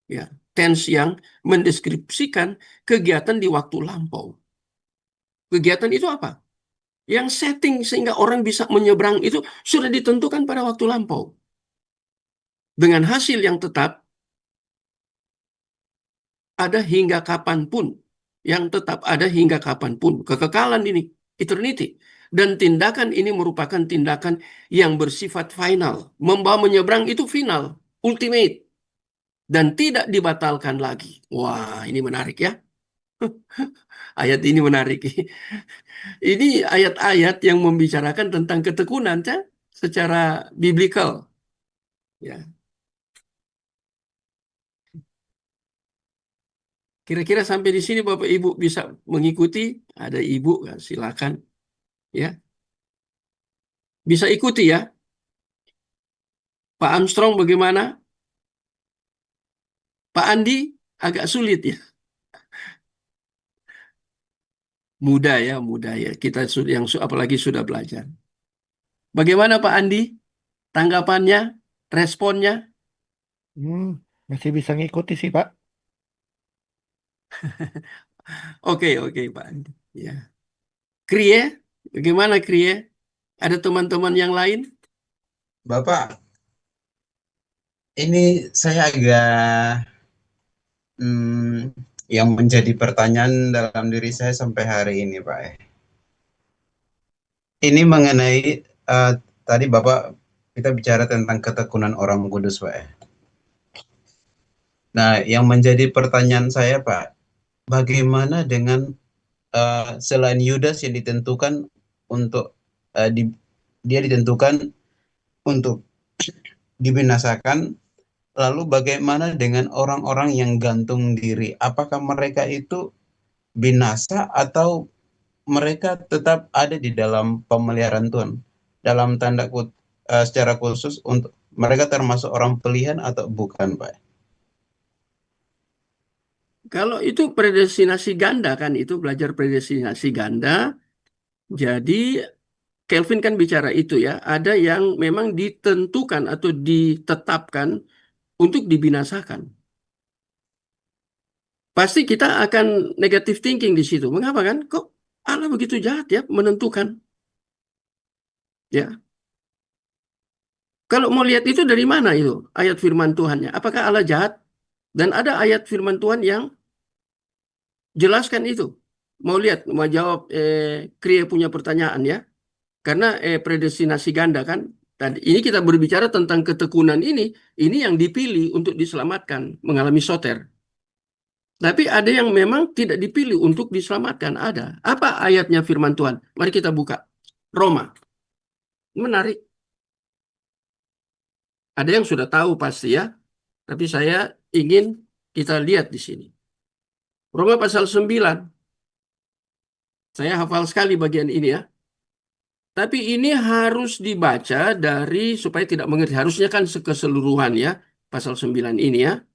Ya, tense yang mendeskripsikan kegiatan di waktu lampau. Kegiatan itu apa? Yang setting sehingga orang bisa menyeberang itu sudah ditentukan pada waktu lampau. Dengan hasil yang tetap ada hingga kapanpun. Yang tetap ada hingga kapanpun. Kekekalan ini, eternity. Dan tindakan ini merupakan tindakan yang bersifat final. Membawa menyeberang itu final, ultimate. Dan tidak dibatalkan lagi. Wah, ini menarik ya. Ayat ini menarik. Ini ayat-ayat yang membicarakan tentang ketekunan ya, secara biblikal. Ya, kira-kira sampai di sini Bapak Ibu bisa mengikuti. Ada Ibu, silakan. Ya, bisa ikuti ya. Pak Armstrong bagaimana? Pak Andi agak sulit ya. Mudah ya, mudah ya. Kita yang apalagi sudah belajar. Bagaimana Pak Andi? Tanggapannya, responnya? Hmm, masih bisa ngikuti sih, Pak. Oke, oke Pak Andi. Ya. Krie, bagaimana Krie? Ada teman-teman yang lain? Bapak, ini saya agak yang menjadi pertanyaan dalam diri saya sampai hari ini, Pak. Ini mengenai tadi Bapak kita bicara tentang ketekunan orang kudus, Pak. Nah, yang menjadi pertanyaan saya, Pak, bagaimana dengan selain Yudas yang ditentukan untuk dia ditentukan untuk dibinasakan, lalu bagaimana dengan orang-orang yang gantung diri? Apakah mereka itu binasa atau mereka tetap ada di dalam pemeliharaan Tuhan. Dalam secara khusus untuk mereka termasuk orang pilihan atau bukan, Pak? Kalau itu predestinasi ganda kan, itu belajar predestinasi ganda. Jadi Kelvin kan bicara itu ya, ada yang memang ditentukan atau ditetapkan untuk dibinasakan. Pasti kita akan negative thinking di situ. Mengapa kan? Kok Allah begitu jahat ya menentukan? Ya, kalau mau lihat itu dari mana itu ayat firman Tuhannya? Apakah Allah jahat? Dan ada ayat firman Tuhan yang jelaskan itu. Mau lihat, mau jawab Krie punya pertanyaan ya. Karena predestinasi ganda kan. Tadi ini kita berbicara tentang ketekunan ini yang dipilih untuk diselamatkan, mengalami soter. Tapi ada yang memang tidak dipilih untuk diselamatkan, ada. Apa ayatnya firman Tuhan? Mari kita buka. Roma. Menarik. Ada yang sudah tahu pasti ya, tapi saya ingin kita lihat di sini. Roma pasal 9. Saya hafal sekali bagian ini ya. Tapi ini harus dibaca supaya tidak mengerti. Harusnya kan keseluruhan ya, pasal 9 ini ya.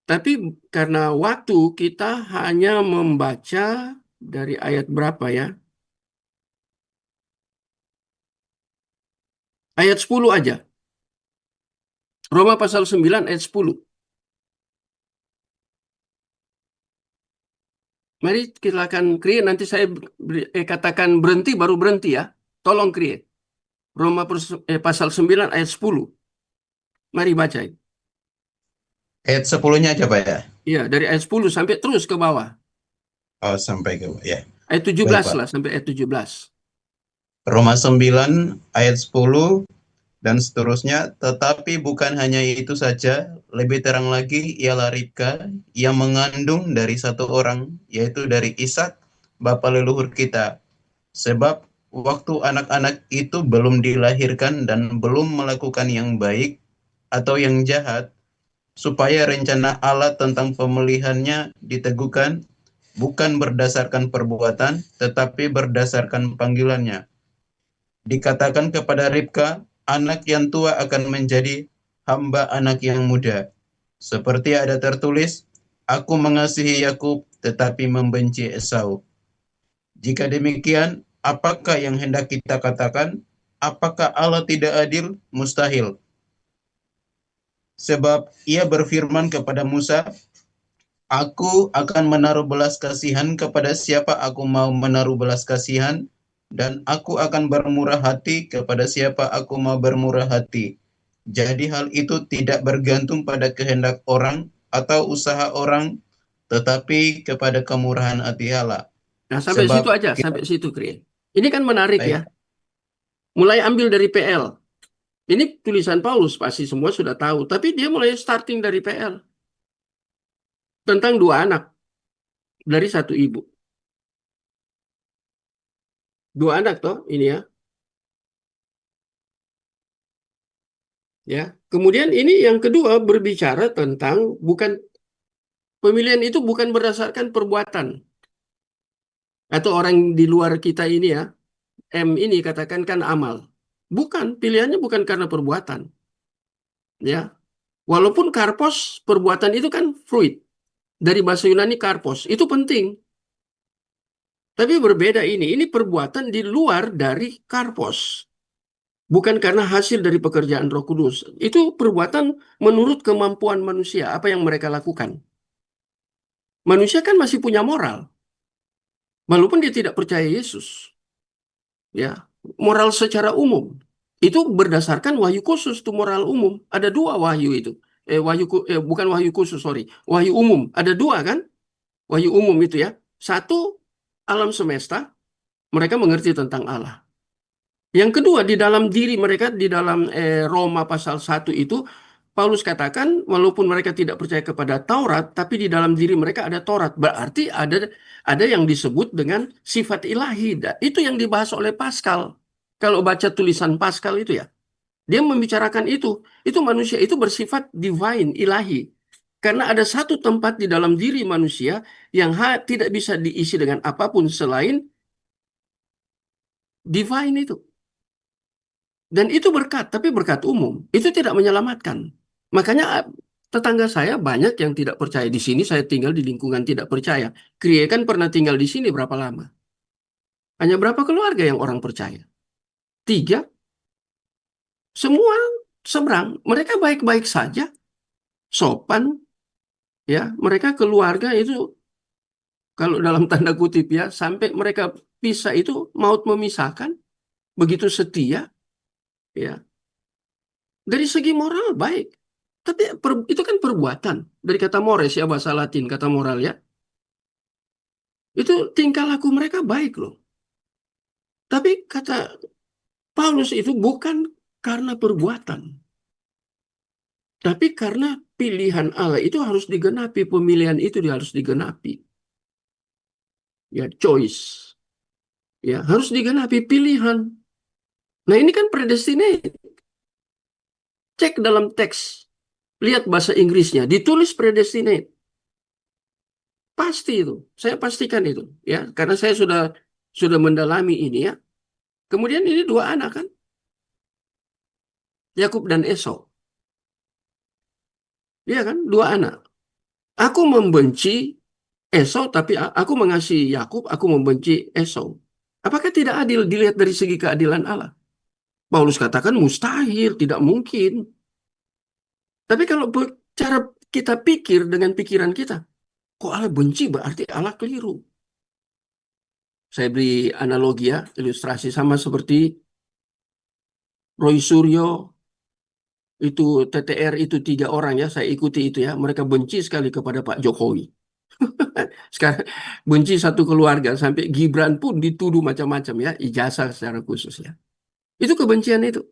Tapi karena waktu kita hanya membaca dari ayat berapa ya? Ayat 10 aja. Roma pasal 9 ayat 10. Mari silakan Krie, nanti saya katakan berhenti baru berhenti ya. Tolong Krie. Roma pasal 9 ayat 10. Mari baca. Ayat 10-nya aja, Pak ya? Iya, dari ayat 10 sampai terus ke bawah. Oh, sampai ke ya. Ayat Baik, 17 Pak. lah, sampai ayat 17. Roma 9 ayat 10 dan seterusnya, tetapi bukan hanya itu saja, lebih terang lagi ialah Ribka yang mengandung dari satu orang, yaitu dari Ishak, bapa leluhur kita. Sebab waktu anak-anak itu belum dilahirkan dan belum melakukan yang baik atau yang jahat, supaya rencana Allah tentang pemilihannya diteguhkan, bukan berdasarkan perbuatan, tetapi berdasarkan panggilannya. Dikatakan kepada Ribka, anak yang tua akan menjadi hamba anak yang muda. Seperti ada tertulis, aku mengasihi Yakub tetapi membenci Esau. Jika demikian, apakah yang hendak kita katakan? Apakah Allah tidak adil? Mustahil. Sebab ia berfirman kepada Musa, aku akan menaruh belas kasihan kepada siapa aku mau menaruh belas kasihan, dan aku akan bermurah hati kepada siapa aku mau bermurah hati. Jadi hal itu tidak bergantung pada kehendak orang atau usaha orang, tetapi kepada kemurahan hati Allah. Nah, sampai Sebab situ aja, kita sampai situ, Krie. Ini kan menarik ya. baik, Mulai ambil dari PL. Ini tulisan Paulus, pasti semua sudah tahu. Tapi dia mulai starting dari PL. Tentang dua anak dari satu ibu. Dua anak toh, ini ya. Ya. Kemudian ini yang kedua berbicara tentang pemilihan itu bukan berdasarkan perbuatan. Atau orang di luar kita ini ya, M ini katakan kan amal. Bukan, pilihannya bukan karena perbuatan. Ya. Walaupun karpos, perbuatan itu kan fruit. Dari bahasa Yunani karpos, itu penting. Tapi berbeda ini perbuatan di luar dari karpos. Bukan karena hasil dari pekerjaan Roh Kudus. Itu perbuatan menurut kemampuan manusia, apa yang mereka lakukan. Manusia kan masih punya moral, walaupun dia tidak percaya Yesus. Ya, moral secara umum. Itu berdasarkan wahyu khusus, itu moral umum. Ada dua wahyu itu. Bukan wahyu khusus, sorry. Wahyu umum. Ada dua kan? Wahyu umum itu ya. Satu, alam semesta, mereka mengerti tentang Allah. Yang kedua, di dalam diri mereka, di dalam Roma pasal 1 itu, Paulus katakan, walaupun mereka tidak percaya kepada Taurat, tapi di dalam diri mereka ada Taurat. Berarti ada yang disebut dengan sifat ilahi. Itu yang dibahas oleh Pascal. Kalau baca tulisan Pascal itu ya, dia membicarakan itu. Itu manusia itu bersifat divine, ilahi. Karena ada satu tempat di dalam diri manusia yang tidak bisa diisi dengan apapun selain divine itu. Dan itu berkat, tapi berkat umum. Itu tidak menyelamatkan. Makanya tetangga saya banyak yang tidak percaya. Di sini saya tinggal di lingkungan tidak percaya. Krie kan pernah tinggal di sini berapa lama? Hanya berapa keluarga yang orang percaya? Tiga, semua seberang. Mereka baik-baik saja, sopan, ya. Mereka keluarga itu, kalau dalam tanda kutip ya, sampai mereka pisah itu maut memisahkan, begitu setia, ya. Dari segi moral baik. Tapi itu kan perbuatan. Dari kata mores ya, bahasa Latin, kata moral ya. Itu tingkah laku mereka baik loh. Tapi kata Paulus itu bukan karena perbuatan. Tapi karena pilihan Allah itu harus digenapi. Pemilihan itu harus digenapi. Ya, choice. Ya, harus digenapi pilihan. Nah, ini kan predestinate. Cek dalam teks. Lihat bahasa Inggrisnya. Ditulis predestinate. Pasti itu. Saya pastikan itu. Ya, karena saya sudah mendalami ini ya. Kemudian ini dua anak kan. Yakub dan Esau. Iya kan? Dua anak. Aku membenci Esau, tapi aku mengasihi Yakub, aku membenci Esau. Apakah tidak adil dilihat dari segi keadilan Allah? Paulus katakan mustahil, tidak mungkin. Tapi kalau cara kita pikir dengan pikiran kita, kok Allah benci berarti Allah keliru. Saya beri analogi ya, ilustrasi sama seperti Roy Suryo, itu TTR itu 3 orang ya, saya ikuti itu ya. Mereka benci sekali kepada Pak Jokowi. Sekarang benci satu keluarga, sampai Gibran pun dituduh macam-macam ya, ijazah secara khusus ya. Itu kebencian itu.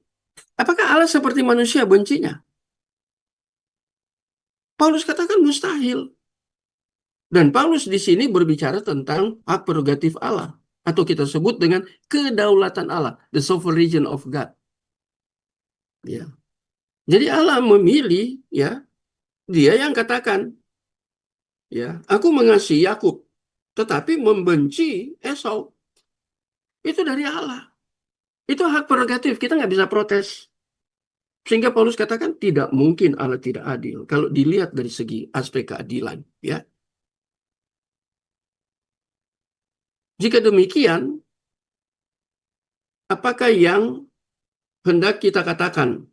Apakah Allah seperti manusia bencinya? Paulus katakan mustahil. Dan Paulus di sini berbicara tentang hak prerogatif Allah. Atau kita sebut dengan kedaulatan Allah. The sovereignty of God. Ya. Jadi Allah memilih, ya, dia yang katakan, ya, aku mengasihi Yakub, tetapi membenci Esau. Itu dari Allah. Itu hak prerogatif, kita nggak bisa protes. Sehingga Paulus katakan tidak mungkin Allah tidak adil. Kalau dilihat dari segi aspek keadilan. Ya. Jika demikian, apakah yang hendak kita katakan?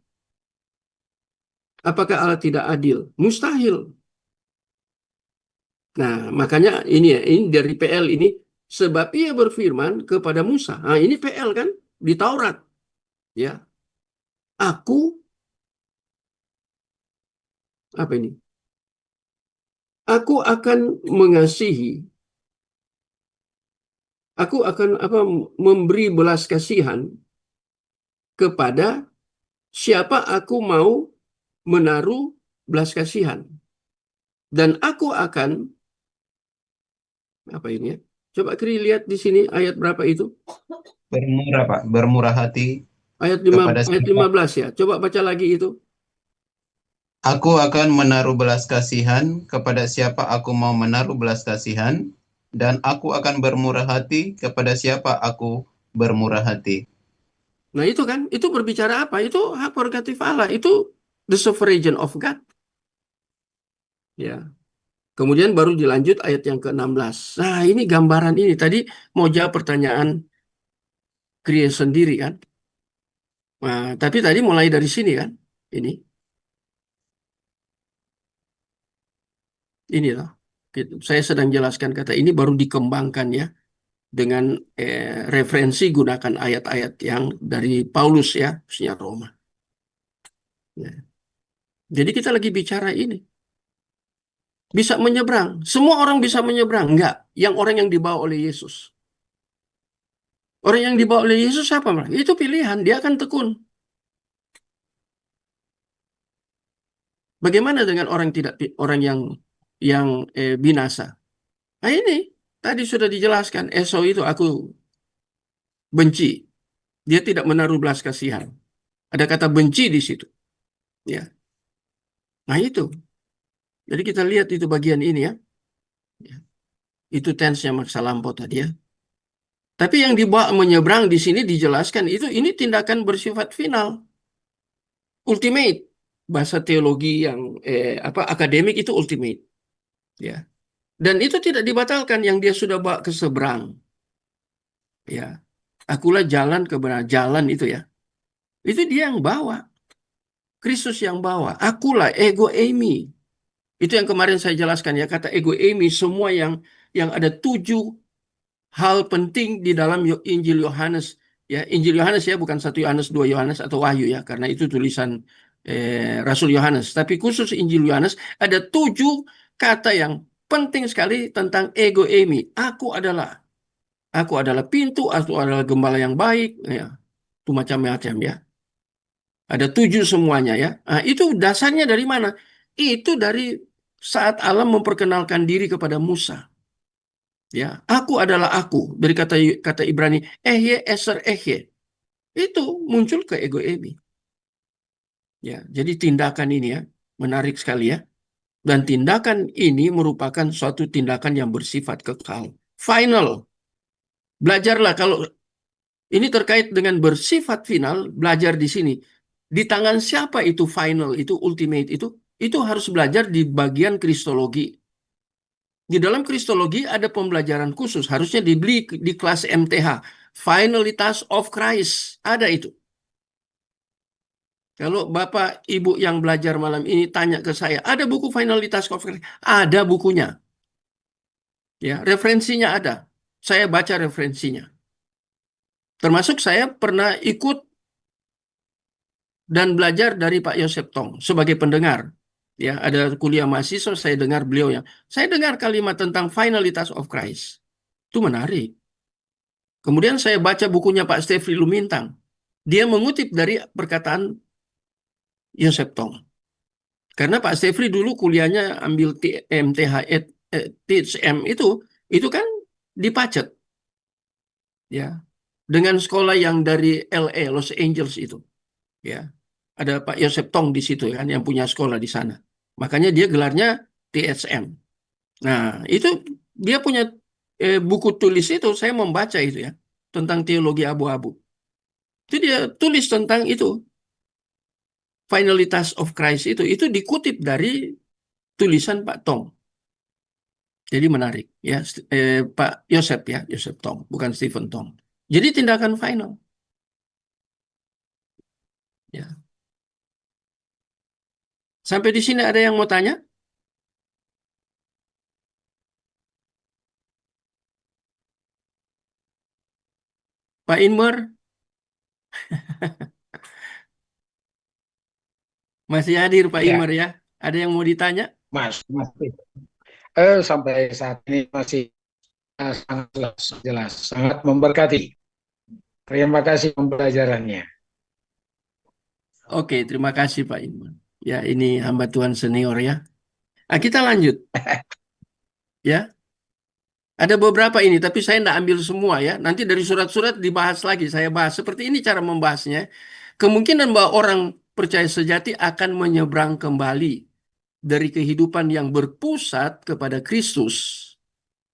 Apakah Allah tidak adil? Mustahil. Nah, makanya ini ya, ini dari PL ini, sebab ia berfirman kepada Musa. Nah, ini PL kan di Taurat. Ya. Aku apa ini? Aku akan mengasihi. Aku akan memberi belas kasihan kepada siapa aku mau menaruh belas kasihan. Dan aku akan apa ini ya? Coba lihat di sini ayat berapa itu? Bermurah, Pak. Bermurah hati Ayat kepada ayat siapa? 15 ya. Coba baca lagi itu. Aku akan menaruh belas kasihan kepada siapa aku mau menaruh belas kasihan, dan aku akan bermurah hati kepada siapa aku bermurah hati. Nah, itu kan, itu berbicara apa? Itu hak prerogatif Allah. Itu the sovereign of God. Ya. Kemudian baru dilanjut ayat yang ke-16. Nah, ini gambaran ini. Tadi mau jawab pertanyaan Krie sendiri kan. Nah, tapi tadi mulai dari sini kan. Ini. Ini loh. Saya sedang jelaskan kata ini baru dikembangkan ya. Dengan referensi gunakan ayat-ayat yang dari Paulus ya. Khususnya Roma. Ya. Jadi kita lagi bicara ini. Bisa menyeberang. Semua orang bisa menyeberang. Enggak. Yang orang yang dibawa oleh Yesus. Orang yang dibawa oleh Yesus siapa? Itu pilihan. Dia akan tekun. Bagaimana dengan orang tidak orang yang binasa? Nah ini tadi sudah dijelaskan. Esau itu aku benci. Dia tidak menaruh belas kasihan. Ada kata benci di situ. Ya. Nah itu. Jadi kita lihat itu bagian ini ya. Ya. Itu tense-nya masa lampau tadi ya. Tapi yang dibawa menyeberang di sini dijelaskan itu ini tindakan bersifat final, ultimate. Bahasa teologi yang apa akademik itu ultimate, ya. Dan itu tidak dibatalkan yang dia sudah bawa ke seberang, ya. Akulah jalan kebenaran, jalan itu ya. Itu dia yang bawa, Kristus yang bawa. Akulah ego eimi. Itu yang kemarin saya jelaskan ya, kata ego eimi semua yang ada 7 hal penting di dalam Injil Yohanes. Ya, Injil Yohanes ya, bukan 1 Yohanes, 2 Yohanes atau Wahyu ya, karena itu tulisan Rasul Yohanes. Tapi khusus Injil Yohanes ada 7 kata yang penting sekali tentang ego eimi. Aku adalah pintu, aku adalah gembala yang baik. Ya, itu macam-macam ya. Ada 7 semuanya ya. Nah, itu dasarnya dari mana? Itu dari saat Allah memperkenalkan diri kepada Musa. Ya, aku adalah aku. Dari kata kata Ibrani, Ehye Eser Ehye. Itu muncul ke ego Emi. Ya, jadi tindakan ini ya menarik sekali ya. Dan tindakan ini merupakan suatu tindakan yang bersifat kekal. Final. Belajarlah kalau ini terkait dengan bersifat final, belajar di sini. Di tangan siapa itu final, itu ultimate itu harus belajar di bagian kristologi. Di dalam kristologi ada pembelajaran khusus, harusnya dibeli di kelas MTH. Finalitas of Christ, ada itu. Kalau Bapak Ibu yang belajar malam ini tanya ke saya, ada buku Finalitas of Christ? Ada bukunya. Ya, referensinya ada. Saya baca referensinya. Termasuk saya pernah ikut dan belajar dari Pak Yosef Tong sebagai pendengar. Ya, ada kuliah mahasiswa, saya dengar beliau yang. Saya dengar kalimat tentang Finalitas of Christ. Itu menarik. Kemudian saya baca bukunya Pak Stefri Lumintang. Dia mengutip dari perkataan Yosef Tong. Karena Pak Stefri dulu kuliahnya ambil MTH, THM itu kan di Pacet, ya, dengan sekolah yang dari LA, Los Angeles itu, ya. Ada Pak Yosef Tong di situ kan yang punya sekolah di sana. Makanya dia gelarnya TSM. Nah, itu dia punya buku tulis itu saya membaca itu ya tentang teologi abu-abu. Itu dia tulis tentang itu Finalitas of Christ itu dikutip dari tulisan Pak Tong. Jadi menarik ya Pak Yosef ya Yosef Tong bukan Stephen Tong. Jadi tindakan final ya. Sampai di sini ada yang mau tanya? Pak Inmer masih hadir Pak Ya, Inmer ya. Ada yang mau ditanya? masih. Sampai saat ini masih sangat jelas, jelas, sangat memberkati. Terima kasih pembelajarannya. Oke, terima kasih Pak Inmer. Ya, ini hamba Tuhan senior ya. Nah, kita lanjut ya. Ada beberapa ini, tapi saya tidak ambil semua ya. Nanti dari surat-surat dibahas lagi. Saya bahas seperti ini cara membahasnya. Kemungkinan bahwa orang percaya sejati akan menyeberang kembali dari kehidupan yang berpusat kepada Kristus.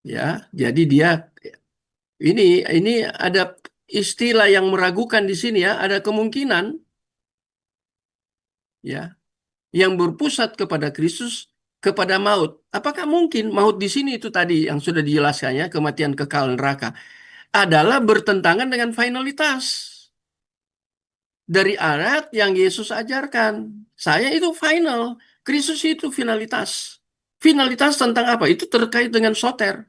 Ya, jadi dia ini ada istilah yang meragukan di sini ya. Ada kemungkinan ya yang berpusat kepada Kristus kepada maut. Apakah mungkin maut di sini itu tadi yang sudah dijelaskannya kematian kekal neraka adalah bertentangan dengan finalitas dari ayat yang Yesus ajarkan. Saya itu final, Kristus itu finalitas. Finalitas tentang apa? Itu terkait dengan soter,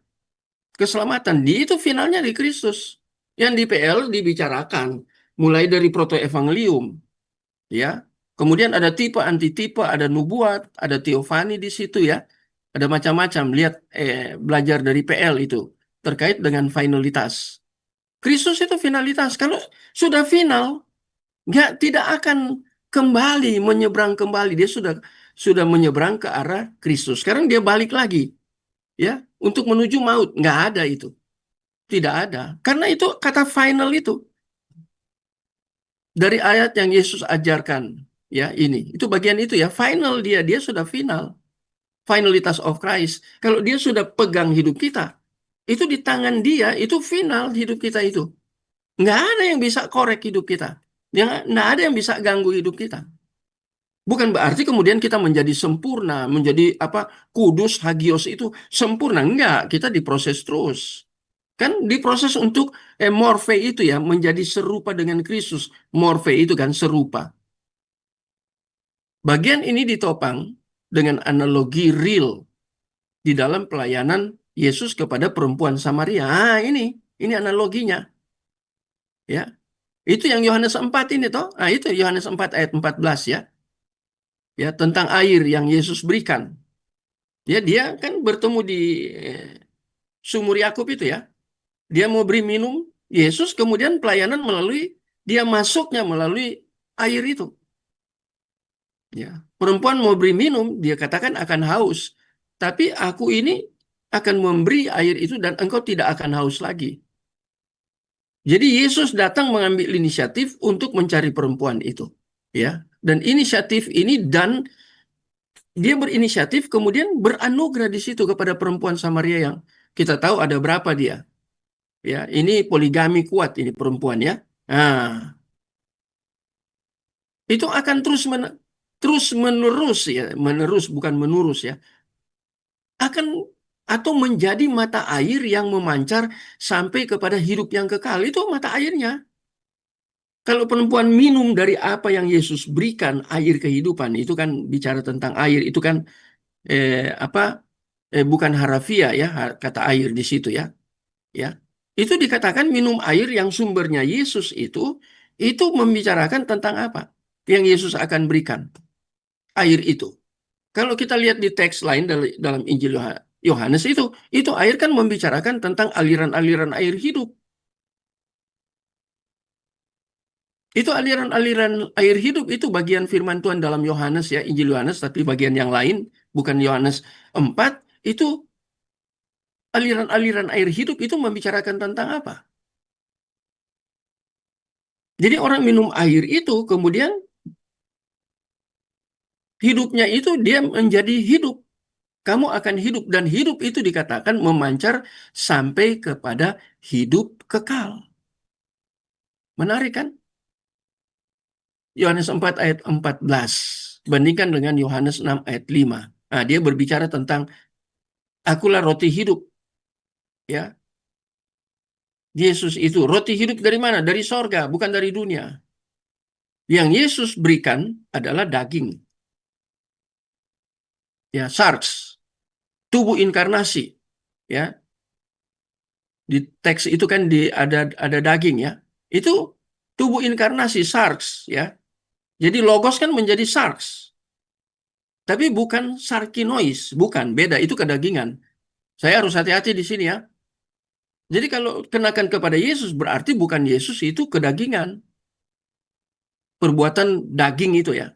keselamatan. Itu finalnya di Kristus. Yang di PL dibicarakan mulai dari protoevangelium, ya. Kemudian ada tipe antitipe, ada nubuat, ada teofani di situ ya. Ada macam-macam. Lihat belajar dari PL itu terkait dengan finalitas. Kristus itu finalitas. Kalau sudah final, tidak akan kembali menyeberang kembali. Dia sudah menyeberang ke arah Kristus. Sekarang dia balik lagi, ya, untuk menuju maut. Nggak ada itu, tidak ada. Karena itu kata final itu dari ayat yang Yesus ajarkan, ya ini. Itu bagian itu ya. Final dia sudah final. finalitas of Christ. Kalau dia sudah pegang hidup kita, itu di tangan dia, itu final hidup kita itu. Nggak ada yang bisa korek hidup kita. Nggak ada yang bisa ganggu hidup kita. Bukan berarti kemudian kita menjadi sempurna, menjadi apa, kudus, hagios itu sempurna. Enggak, kita diproses terus. Kan diproses untuk morphe itu ya, menjadi serupa dengan Kristus. Morphe itu kan serupa. Bagian ini ditopang dengan analogi real di dalam pelayanan Yesus kepada perempuan Samaria. Ini analoginya. Ya. Itu yang Yohanes 4 ini toh. Nah, itu Yohanes 4 ayat 14 ya. Ya, tentang air yang Yesus berikan. Ya, dia kan bertemu di sumur Yakub itu ya. Dia mau beri minum Yesus, kemudian pelayanan melalui dia masuknya melalui air itu. Ya, perempuan mau beri minum, dia katakan akan haus. Tapi aku ini akan memberi air itu dan engkau tidak akan haus lagi. Jadi Yesus datang mengambil inisiatif untuk mencari perempuan itu, ya. Dan inisiatif ini dan dia berinisiatif kemudian beranugerah di situ kepada perempuan Samaria yang kita tahu ada berapa dia. Ya, ini poligami kuat ini perempuan ya. Nah, itu akan terus menerus ya, menerus bukan menurus ya. Akan atau menjadi mata air yang memancar sampai kepada hidup yang kekal. Itu mata airnya. Kalau perempuan minum dari apa yang Yesus berikan, air kehidupan, itu kan bicara tentang air, itu kan bukan harafiah ya, kata air di situ ya. Ya. Itu dikatakan minum air yang sumbernya Yesus itu membicarakan tentang apa? Yang Yesus akan berikan. Air itu. Kalau kita lihat di teks lain dalam Injil Yohanes itu air kan membicarakan tentang aliran-aliran air hidup. Itu aliran-aliran air hidup itu bagian firman Tuhan dalam Yohanes ya, Injil Yohanes, tapi bagian yang lain, bukan Yohanes 4, itu aliran-aliran air hidup itu membicarakan tentang apa? Jadi orang minum air itu kemudian hidupnya itu dia menjadi hidup. Kamu akan hidup dan hidup itu dikatakan memancar sampai kepada hidup kekal. Menarik kan? Yohanes 4 ayat 14. Bandingkan dengan Yohanes 6 ayat 5. Nah, dia berbicara tentang akulah roti hidup. Ya. Yesus itu roti hidup dari mana? Dari sorga, bukan dari dunia. Yang Yesus berikan adalah daging. Ya, sarx. Tubuh inkarnasi. Ya. Di teks itu kan ada daging ya. Itu tubuh inkarnasi sarx ya. Jadi logos kan menjadi sarx. Tapi bukan sarkinois, bukan, beda, itu kedagingan. Saya harus hati-hati di sini ya. Jadi kalau kenakan kepada Yesus berarti bukan Yesus itu kedagingan. Perbuatan daging itu ya.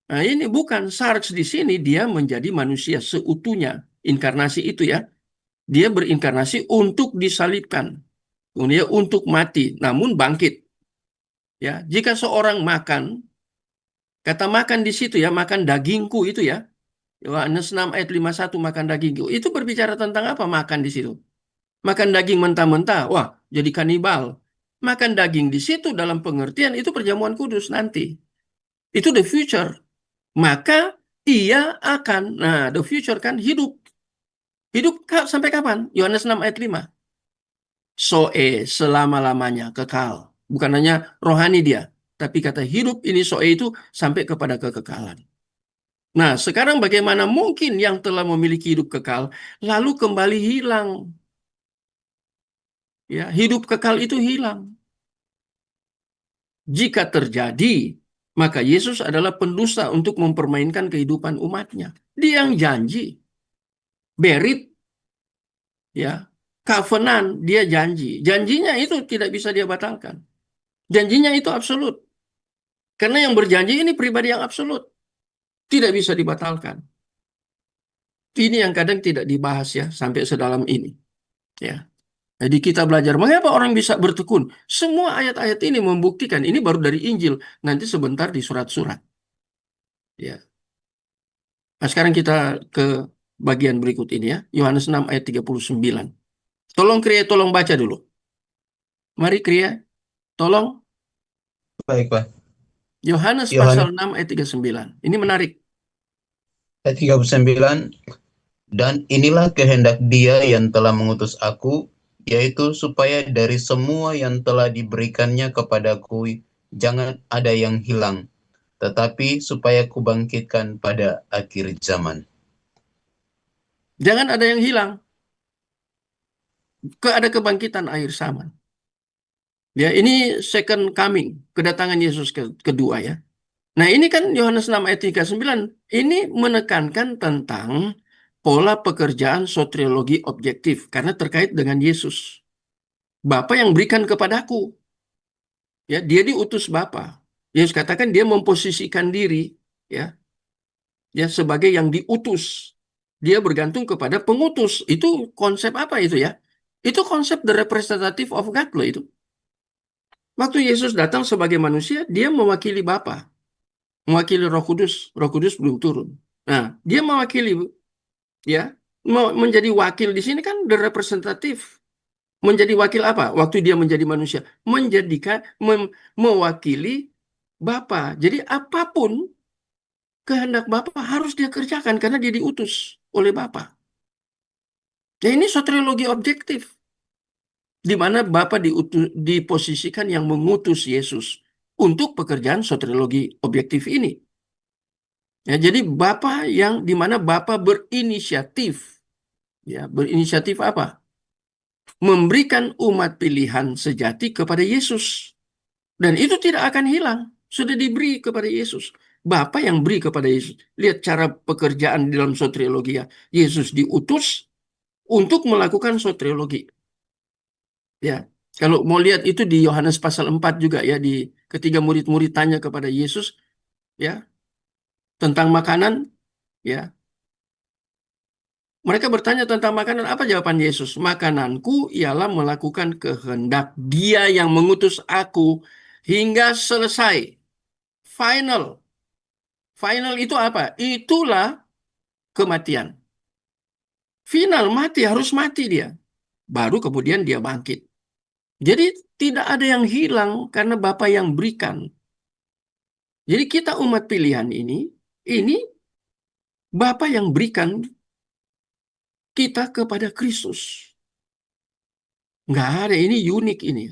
Nah, ini bukan sarx di sini, dia menjadi manusia seutuhnya. Inkarnasi itu ya. Dia berinkarnasi untuk disalibkan. Kemudian untuk mati, namun bangkit. Ya, jika seorang makan, kata makan di situ ya, makan dagingku itu ya. Yohanes 6 ayat 51 makan dagingku. Itu berbicara tentang apa makan di situ? Makan daging mentah-mentah, wah jadi kanibal. Makan daging di situ dalam pengertian itu perjamuan kudus nanti. Itu the future. Maka ia akan, nah the future kan hidup. Hidup sampai kapan? Yohanes 6 ayat 5. Selama-lamanya, kekal. Bukan hanya rohani dia. Tapi kata hidup ini itu sampai kepada kekekalan. Nah, sekarang bagaimana mungkin yang telah memiliki hidup kekal lalu kembali hilang? Ya, hidup kekal itu hilang. Jika terjadi, maka Yesus adalah pendusta untuk mempermainkan kehidupan umatnya. Dia yang janji. Berit, ya, covenant, dia janji. Janjinya itu tidak bisa dia batalkan. Janjinya itu absolut. Karena yang berjanji ini pribadi yang absolut. Tidak bisa dibatalkan. Ini yang kadang tidak dibahas ya, sampai sedalam ini. Ya. Jadi kita belajar mengapa orang bisa bertekun. Semua ayat-ayat ini membuktikan. Ini baru dari Injil. Nanti sebentar di surat-surat. Ya. Nah, sekarang kita ke bagian berikut ini ya. Yohanes 6 ayat 39. Tolong Kria, tolong baca dulu. Mari Kria, tolong. Baik, Pak. Yohanes pasal Yohanes 6 ayat 39. Ini menarik. ayat 39, dan inilah kehendak Dia yang telah mengutus aku, yaitu supaya dari semua yang telah diberikannya kepadaku jangan ada yang hilang, tetapi supaya kubangkitkan pada akhir zaman. Jangan ada yang hilang. Ada kebangkitan akhir zaman. Ya, ini second coming, kedatangan Yesus kedua ya. Nah, ini kan Yohanes 6 ayat 39. Ini menekankan tentang pola pekerjaan soteriologi objektif karena terkait dengan Yesus. Bapa yang berikan kepadaku. Ya, dia diutus Bapa. Yesus katakan dia memposisikan diri ya, ya sebagai yang diutus. Dia bergantung kepada pengutus. Itu konsep apa itu ya? Itu konsep the representative of God loh itu. Waktu Yesus datang sebagai manusia, dia mewakili Bapa, mewakili Roh Kudus. Roh Kudus belum turun. Nah, dia mewakili ya, menjadi wakil di sini kan the representative. Menjadi wakil apa? Waktu dia menjadi manusia, menjadikan mewakili Bapa. Jadi apapun kehendak Bapa harus dia kerjakan karena dia diutus oleh Bapa. Nah, ini soteriologi objektif di mana Bapa diposisikan yang mengutus Yesus untuk pekerjaan soteriologi objektif ini. Ya, jadi Bapa yang di mana Bapa berinisiatif. Ya, berinisiatif apa? Memberikan umat pilihan sejati kepada Yesus. Dan itu tidak akan hilang. Sudah diberi kepada Yesus. Bapa yang beri kepada Yesus. Lihat cara pekerjaan di dalam soteriologi ya. Yesus diutus untuk melakukan soteriologi. Ya, kalau mau lihat itu di Yohanes pasal 4 juga ya, di ketiga murid-murid tanya kepada Yesus ya tentang makanan ya. Mereka bertanya tentang makanan, apa jawaban Yesus? Makananku ialah melakukan kehendak Dia yang mengutus aku hingga selesai. Final. Final itu apa? Itulah kematian. Final mati, harus mati dia. Baru kemudian dia bangkit. Jadi tidak ada yang hilang karena Bapa yang berikan. Jadi kita umat pilihan ini Bapa yang berikan kita kepada Kristus. Nggak ada, ini unik ini.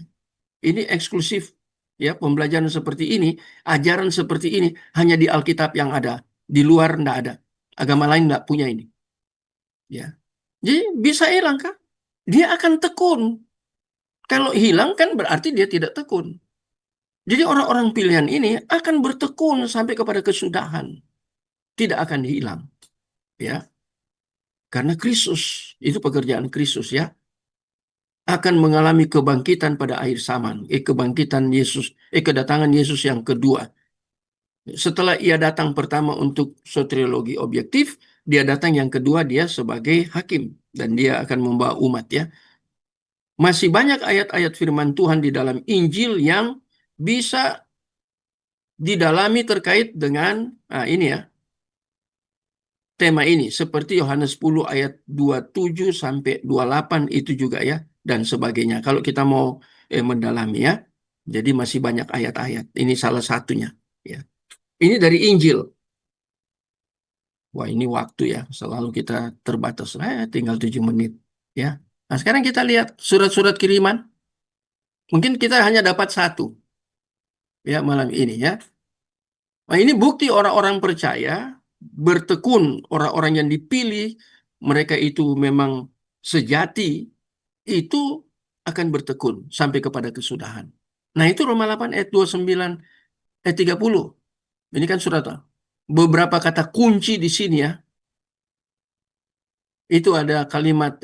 Ini eksklusif. Ya, pembelajaran seperti ini, ajaran seperti ini hanya di Alkitab yang ada. Di luar nggak ada. Agama lain nggak punya ini. Ya. Jadi bisa hilang kah? Dia akan tekun. Kalau hilang kan berarti dia tidak tekun. Jadi orang-orang pilihan ini akan bertekun sampai kepada kesudahan. Tidak akan hilang. Ya. Karena Kristus, itu pekerjaan Kristus ya. Akan mengalami kebangkitan pada akhir zaman. Kebangkitan Yesus, kedatangan Yesus yang kedua. Setelah ia datang pertama untuk soteriologi objektif, dia datang yang kedua dia sebagai hakim. Dan dia akan membawa umat ya. Masih banyak ayat-ayat firman Tuhan di dalam Injil yang bisa didalami terkait dengan ini ya, tema ini. Seperti Yohanes 10 ayat 27 sampai 28 itu juga ya. Dan sebagainya. Kalau kita mau mendalami ya. Jadi masih banyak ayat-ayat. Ini salah satunya. Ya. Ini dari Injil. Wah, ini waktu ya. Selalu kita terbatas. Tinggal 7 menit. Ya. Nah, sekarang kita lihat surat-surat kiriman. Mungkin kita hanya dapat satu. Ya, malam ini ya. Nah, ini bukti orang-orang percaya, bertekun, orang-orang yang dipilih, mereka itu memang sejati, itu akan bertekun sampai kepada kesudahan. Nah, itu Roma 8 ayat 29, ayat 30. Ini kan surat beberapa kata kunci di sini ya. Itu ada kalimat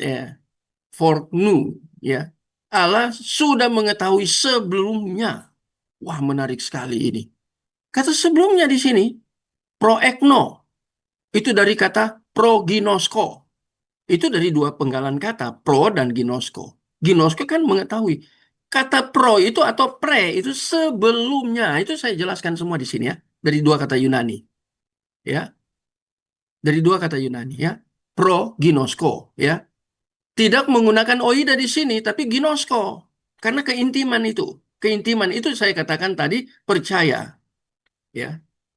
foreknew ya. Allah sudah mengetahui sebelumnya. Wah, menarik sekali ini. Kata sebelumnya di sini, proekno. Itu dari kata proginosko. Itu dari dua penggalan kata, pro dan ginosko. Ginosko kan mengetahui. Kata pro itu atau pre itu sebelumnya. Itu saya jelaskan semua di sini ya. Dari dua kata Yunani. Ya. Dari dua kata Yunani ya. Pro ginosko ya. Tidak menggunakan oida di sini tapi ginosko. Karena keintiman itu. Keintiman itu saya katakan tadi percaya ya.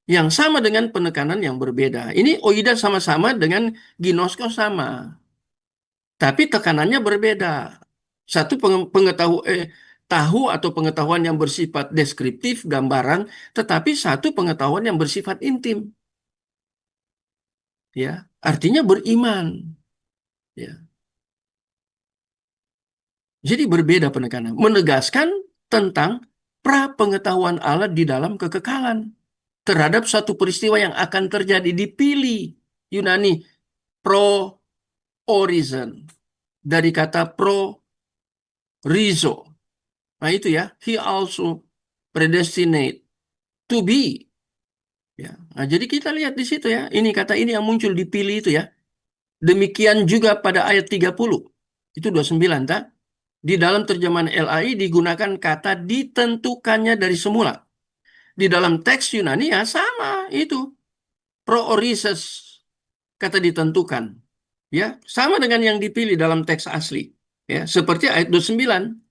Yang sama dengan penekanan yang berbeda. Ini oida sama-sama dengan ginosko sama. Tapi tekanannya berbeda. Satu tahu atau pengetahuan yang bersifat deskriptif, gambaran, tetapi satu pengetahuan yang bersifat intim. Ya, artinya beriman. Ya. Jadi berbeda penekanan. Menegaskan tentang pra-pengetahuan Allah di dalam kekekalan terhadap satu peristiwa yang akan terjadi. Dipilih Yunani pro-orison dari kata pro-rizo. Nah itu ya, he also predestinate to be. Ya. Nah, jadi kita lihat di situ ya, ini kata ini yang muncul dipilih itu ya. Demikian juga pada ayat 30. Itu 29, tak? Di dalam terjemahan LAI digunakan kata ditentukannya dari semula. Di dalam teks Yunani ya sama itu. Proorises, kata ditentukan. Ya, sama dengan yang dipilih dalam teks asli. Ya, seperti ayat 29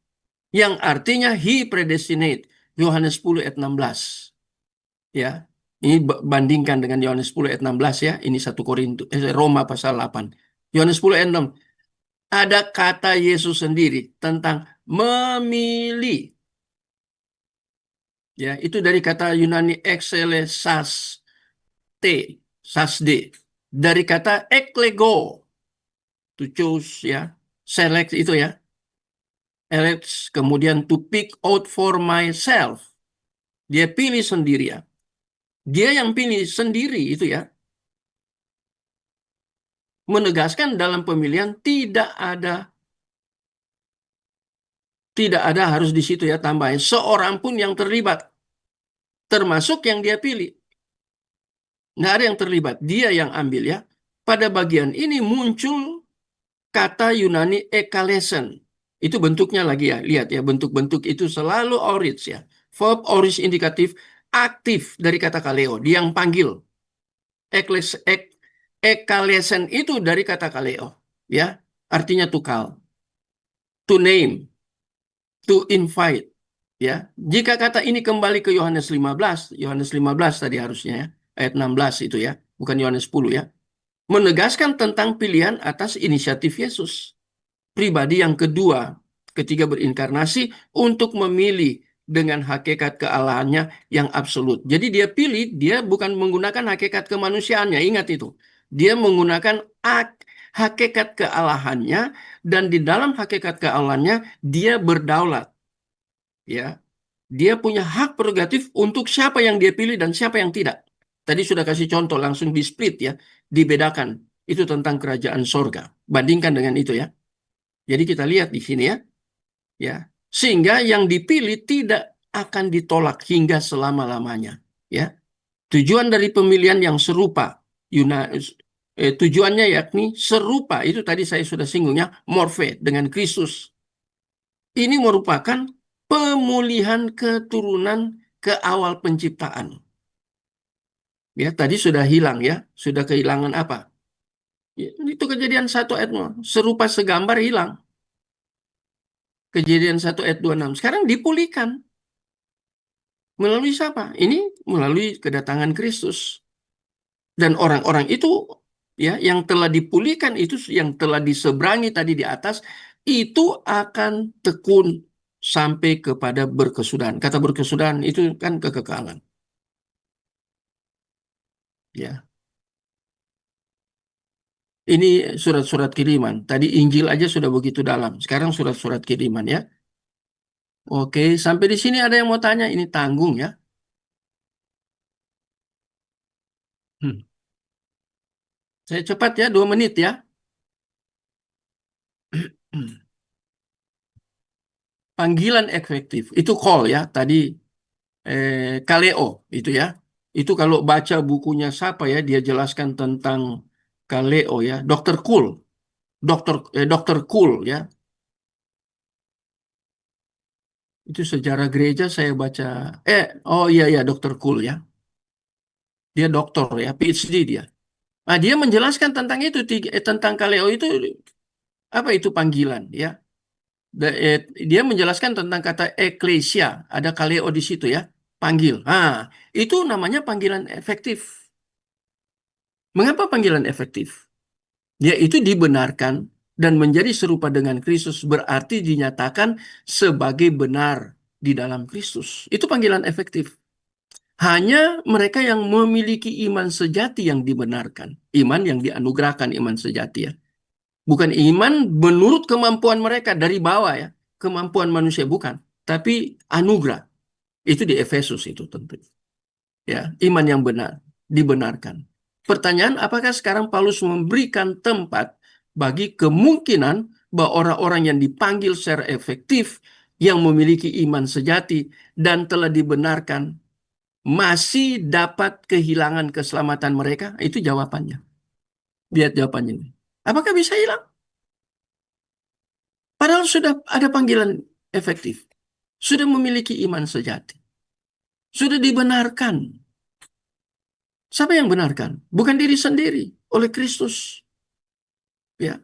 yang artinya he predestinate. Yohanes 10 ayat 16. Ya. Ini bandingkan dengan Yohanes 10 ayat 16 ya. Ini 1 Roma pasal 8. Yohanes 10 ayat 6. Ada kata Yesus sendiri tentang memilih. Ya, itu dari kata Yunani exelesaste, sasde. Dari kata eklego, to choose ya, select itu ya. Elect, kemudian to pick out for myself. Dia pilih sendiri ya. Dia yang pilih sendiri itu ya. Menegaskan dalam pemilihan tidak ada harus di situ ya tambahin seorang pun yang terlibat, termasuk yang dia pilih. Nggak ada yang terlibat, dia yang ambil ya. Pada bagian ini muncul kata Yunani ekalesen. Itu bentuknya lagi ya, lihat ya, bentuk-bentuk itu selalu aorist ya. Verb aorist indikatif aktif dari kata kaleo, dia yang panggil. Ekalesen itu dari kata kaleo, ya, artinya to call, to name, to invite, ya. Jika kata ini kembali ke Yohanes 15 tadi harusnya ya, ayat 16 itu ya, bukan Yohanes 10 ya, menegaskan tentang pilihan atas inisiatif Yesus, pribadi yang kedua, ketika berinkarnasi untuk memilih dengan hakikat kealahannya yang absolut. Jadi dia pilih, dia bukan menggunakan hakikat kemanusiaannya, ingat itu. Dia menggunakan hakikat kealahannya, dan di dalam hakikat kealahannya dia berdaulat. Ya, dia punya hak prerogatif untuk siapa yang dia pilih dan siapa yang tidak. Tadi sudah kasih contoh langsung di split ya, dibedakan. Itu tentang kerajaan sorga. Bandingkan dengan itu ya. Jadi kita lihat di sini ya, ya, sehingga yang dipilih tidak akan ditolak hingga selama-lamanya. Ya, tujuan dari pemilihan yang serupa, tujuannya yakni serupa. Itu tadi saya sudah singgungnya, morfe dengan Kristus. Ini merupakan pemulihan keturunan ke awal penciptaan. Ya, tadi sudah hilang ya, sudah kehilangan apa? Ya, itu Kejadian 1 ayat 0. Serupa segambar hilang. Kejadian 1 ayat 26. Sekarang dipulihkan. Melalui siapa? Ini melalui kedatangan Kristus. Dan orang-orang itu ya yang telah dipulihkan itu, yang telah diseberangi tadi di atas, itu akan tekun sampai kepada berkesudahan. Kata berkesudahan itu kan kekekalan. Ya. Ini surat-surat kiriman. Tadi Injil aja sudah begitu dalam. Sekarang surat-surat kiriman ya. Oke, sampai di sini ada yang mau tanya? Ini tanggung ya. Hmm. Saya cepat ya, 2 menit ya. Panggilan efektif itu call ya. Tadi kaleo itu ya. Itu kalau baca bukunya siapa ya, dia jelaskan tentang kaleo ya. Dokter Cool, Dokter Cool ya. Itu sejarah gereja saya baca. Oh iya ya, Dokter Cool ya. Dia doktor ya, PhD dia. Nah, dia menjelaskan tentang itu, tentang kaleo itu apa itu panggilan, ya. Dia menjelaskan tentang kata eklesia, ada kaleo di situ ya, panggil. Nah, itu namanya panggilan efektif. Mengapa panggilan efektif? Yaitu dibenarkan dan menjadi serupa dengan Kristus, berarti dinyatakan sebagai benar di dalam Kristus. Itu panggilan efektif. Hanya mereka yang memiliki iman sejati yang dibenarkan. Iman yang dianugerahkan, iman sejati ya. Bukan iman menurut kemampuan mereka dari bawah ya. Kemampuan manusia bukan. Tapi anugerah. Itu di Efesus itu tentu. Ya, iman yang benar. Dibenarkan. Pertanyaan, apakah sekarang Paulus memberikan tempat bagi kemungkinan bahwa orang-orang yang dipanggil secara efektif, yang memiliki iman sejati, dan telah dibenarkan, masih dapat kehilangan keselamatan mereka? Itu jawabannya. Lihat jawabannya ini. Apakah bisa hilang? Padahal sudah ada panggilan efektif. Sudah memiliki iman sejati. Sudah dibenarkan. Siapa yang benarkan? Bukan diri sendiri. Oleh Kristus. Ya.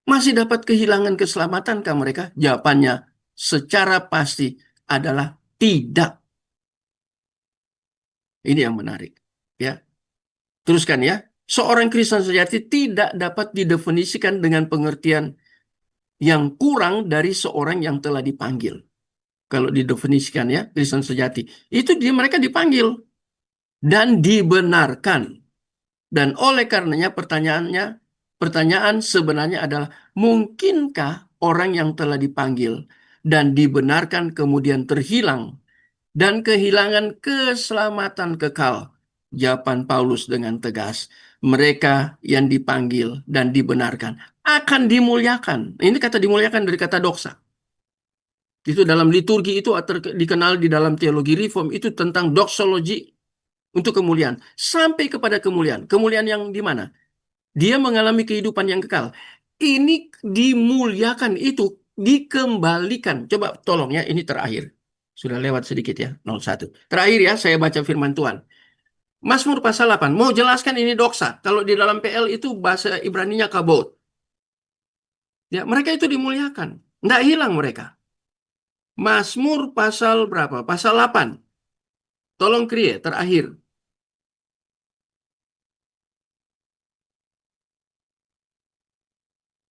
Masih dapat kehilangan keselamatankah mereka? Jawabannya secara pasti adalah tidak. Ini yang menarik. Ya. Teruskan ya. Seorang Kristen sejati tidak dapat didefinisikan dengan pengertian yang kurang dari seorang yang telah dipanggil. Kalau didefinisikan ya, Kristen sejati. Itu mereka dipanggil dan dibenarkan. Dan oleh karenanya pertanyaan sebenarnya adalah, mungkinkah orang yang telah dipanggil dan dibenarkan kemudian terhilang dan kehilangan keselamatan kekal? Jawaban Paulus dengan tegas, mereka yang dipanggil dan dibenarkan akan dimuliakan. Ini kata dimuliakan dari kata doksa. Itu dalam liturgi itu dikenal di dalam teologi reform itu tentang doxology untuk kemuliaan. Sampai kepada kemuliaan. Kemuliaan yang di mana? Dia mengalami kehidupan yang kekal. Ini dimuliakan, itu dikembalikan. Coba tolong ya, ini terakhir. Sudah lewat sedikit ya, 01. Terakhir ya, saya baca firman Tuhan. Mazmur pasal 8. Mau jelaskan ini doksa. Kalau di dalam PL itu bahasa Ibraninya kabot. Ya, mereka itu dimuliakan. Nggak hilang mereka. Mazmur pasal berapa? Pasal 8. Tolong Krie, terakhir.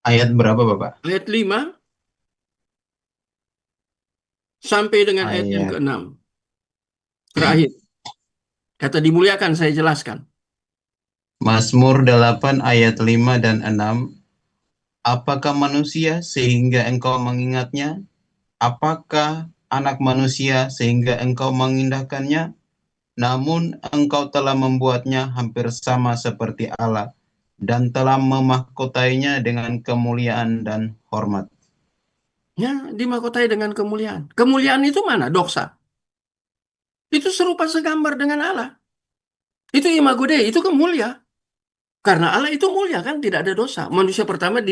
Ayat berapa, Bapak? Ayat 5 sampai dengan ayat yang Ayat ke-6. Terakhir. Kata dimuliakan saya jelaskan. Mazmur 8 ayat 5 dan 6. Apakah manusia sehingga engkau mengingatnya? Apakah anak manusia sehingga engkau mengindahkannya? Namun engkau telah membuatnya hampir sama seperti Allah dan telah memahkotainya dengan kemuliaan dan hormat. Ya, dimahkotai dengan kemuliaan. Kemuliaan itu mana? Doksa. Itu serupa segambar dengan Allah. Itu imago Dei, itu kemulia. Karena Allah itu mulia kan, tidak ada dosa. Manusia pertama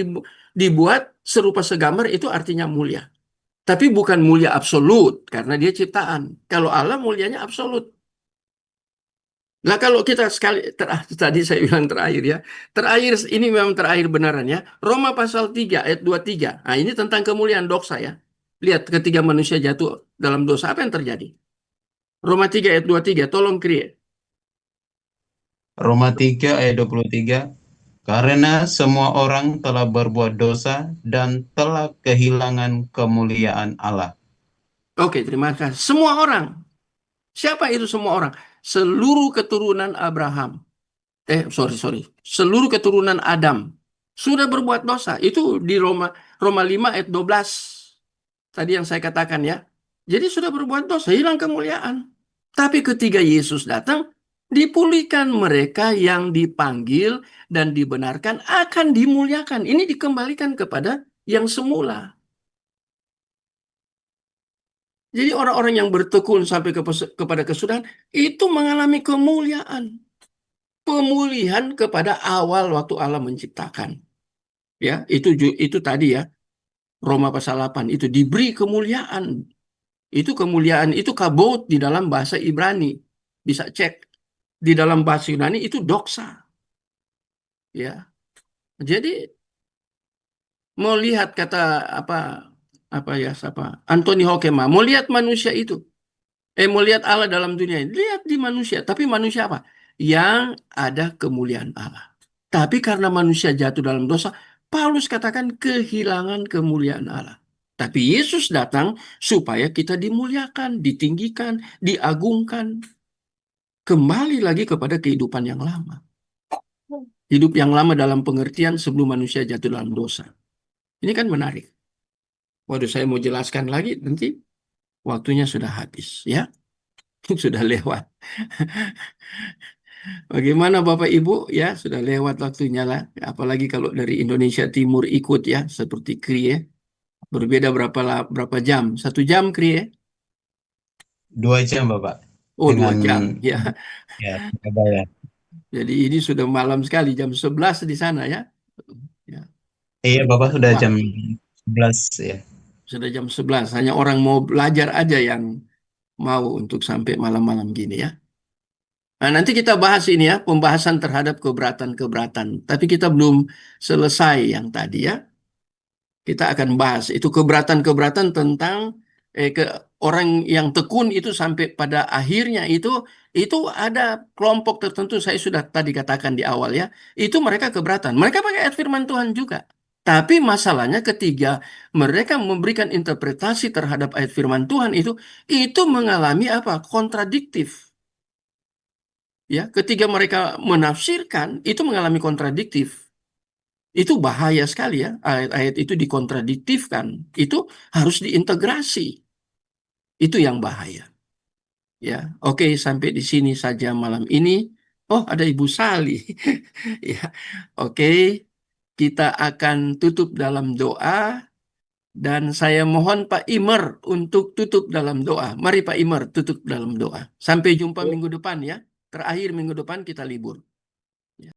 dibuat serupa segambar, itu artinya mulia. Tapi bukan mulia absolut, karena dia ciptaan. Kalau Allah mulianya absolut. Nah, kalau kita tadi saya bilang terakhir ya. Terakhir, ini memang terakhir benaran ya. Roma pasal 3 ayat 23. Nah, ini tentang kemuliaan doksa ya. Lihat, ketika manusia jatuh dalam dosa, apa yang terjadi? Roma 3 ayat 23, tolong create. Roma 3 ayat 23. Karena semua orang telah berbuat dosa dan telah kehilangan kemuliaan Allah. Oke, terima kasih. Semua orang. Siapa itu semua orang? Seluruh keturunan Abraham. Sorry. Seluruh keturunan Adam. Sudah berbuat dosa. Itu di Roma 5 ayat 12. Tadi yang saya katakan ya. Jadi sudah berbuat dosa, hilang kemuliaan. Tapi ketika Yesus datang, dipulihkan mereka yang dipanggil dan dibenarkan akan dimuliakan. Ini dikembalikan kepada yang semula. Jadi orang-orang yang bertekun sampai kepada kesudahan itu mengalami kemuliaan. Pemulihan kepada awal waktu Allah menciptakan. Ya, itu tadi ya. Roma pasal 8 itu diberi kemuliaan. Itu kemuliaan, itu kabot di dalam bahasa Ibrani. Bisa cek. Di dalam bahasa Yunani itu doksa. Ya. Jadi mau lihat kata apa apa ya siapa Anthony Hoekema, mau lihat manusia itu, mau lihat Allah dalam dunia ini, lihat di manusia. Tapi manusia apa? Yang ada kemuliaan Allah. Tapi karena manusia jatuh dalam dosa, Paulus katakan kehilangan kemuliaan Allah. Tapi Yesus datang supaya kita dimuliakan, ditinggikan, diagungkan, kembali lagi kepada kehidupan yang lama. Hidup yang lama dalam pengertian sebelum manusia jatuh dalam dosa. Ini kan menarik. Waduh, saya mau jelaskan lagi, nanti waktunya sudah habis, ya. Sudah lewat. Bagaimana Bapak Ibu? Ya, sudah lewat waktunya lah. Apalagi kalau dari Indonesia Timur ikut ya, seperti Kri ya. Berbeda berapa jam? 1 jam Kri ya? 2 jam Bapak Oh, dua dengan jam. Ya. ya Surabaya. Jadi ini sudah malam sekali, jam 11 di sana ya. Ya. Iya Bapak sudah Wah, jam 11 ya. sudah jam 11. Hanya orang mau belajar aja yang mau untuk sampai malam-malam gini ya. Nah, nanti kita bahas ini ya, pembahasan terhadap keberatan-keberatan. Tapi kita belum selesai yang tadi ya. Kita akan bahas itu keberatan-keberatan tentang ke orang yang tekun itu sampai pada akhirnya itu ada kelompok tertentu saya sudah tadi katakan di awal ya. Itu mereka keberatan. Mereka pakai ayat firman Tuhan juga. Tapi masalahnya ketika mereka memberikan interpretasi terhadap ayat firman Tuhan itu mengalami apa? Kontradiktif. Ya, ketika mereka menafsirkan itu mengalami kontradiktif. Itu bahaya sekali ya, ayat-ayat itu dikontradiktifkan. Itu harus diintegrasi. Itu yang bahaya. Ya, oke sampai di sini saja malam ini. Oh, ada Ibu Sali. Ya, oke. Kita akan tutup dalam doa dan saya mohon Pak Imer untuk tutup dalam doa. Mari Pak Imer tutup dalam doa. Sampai jumpa minggu depan ya. Terakhir minggu depan kita libur.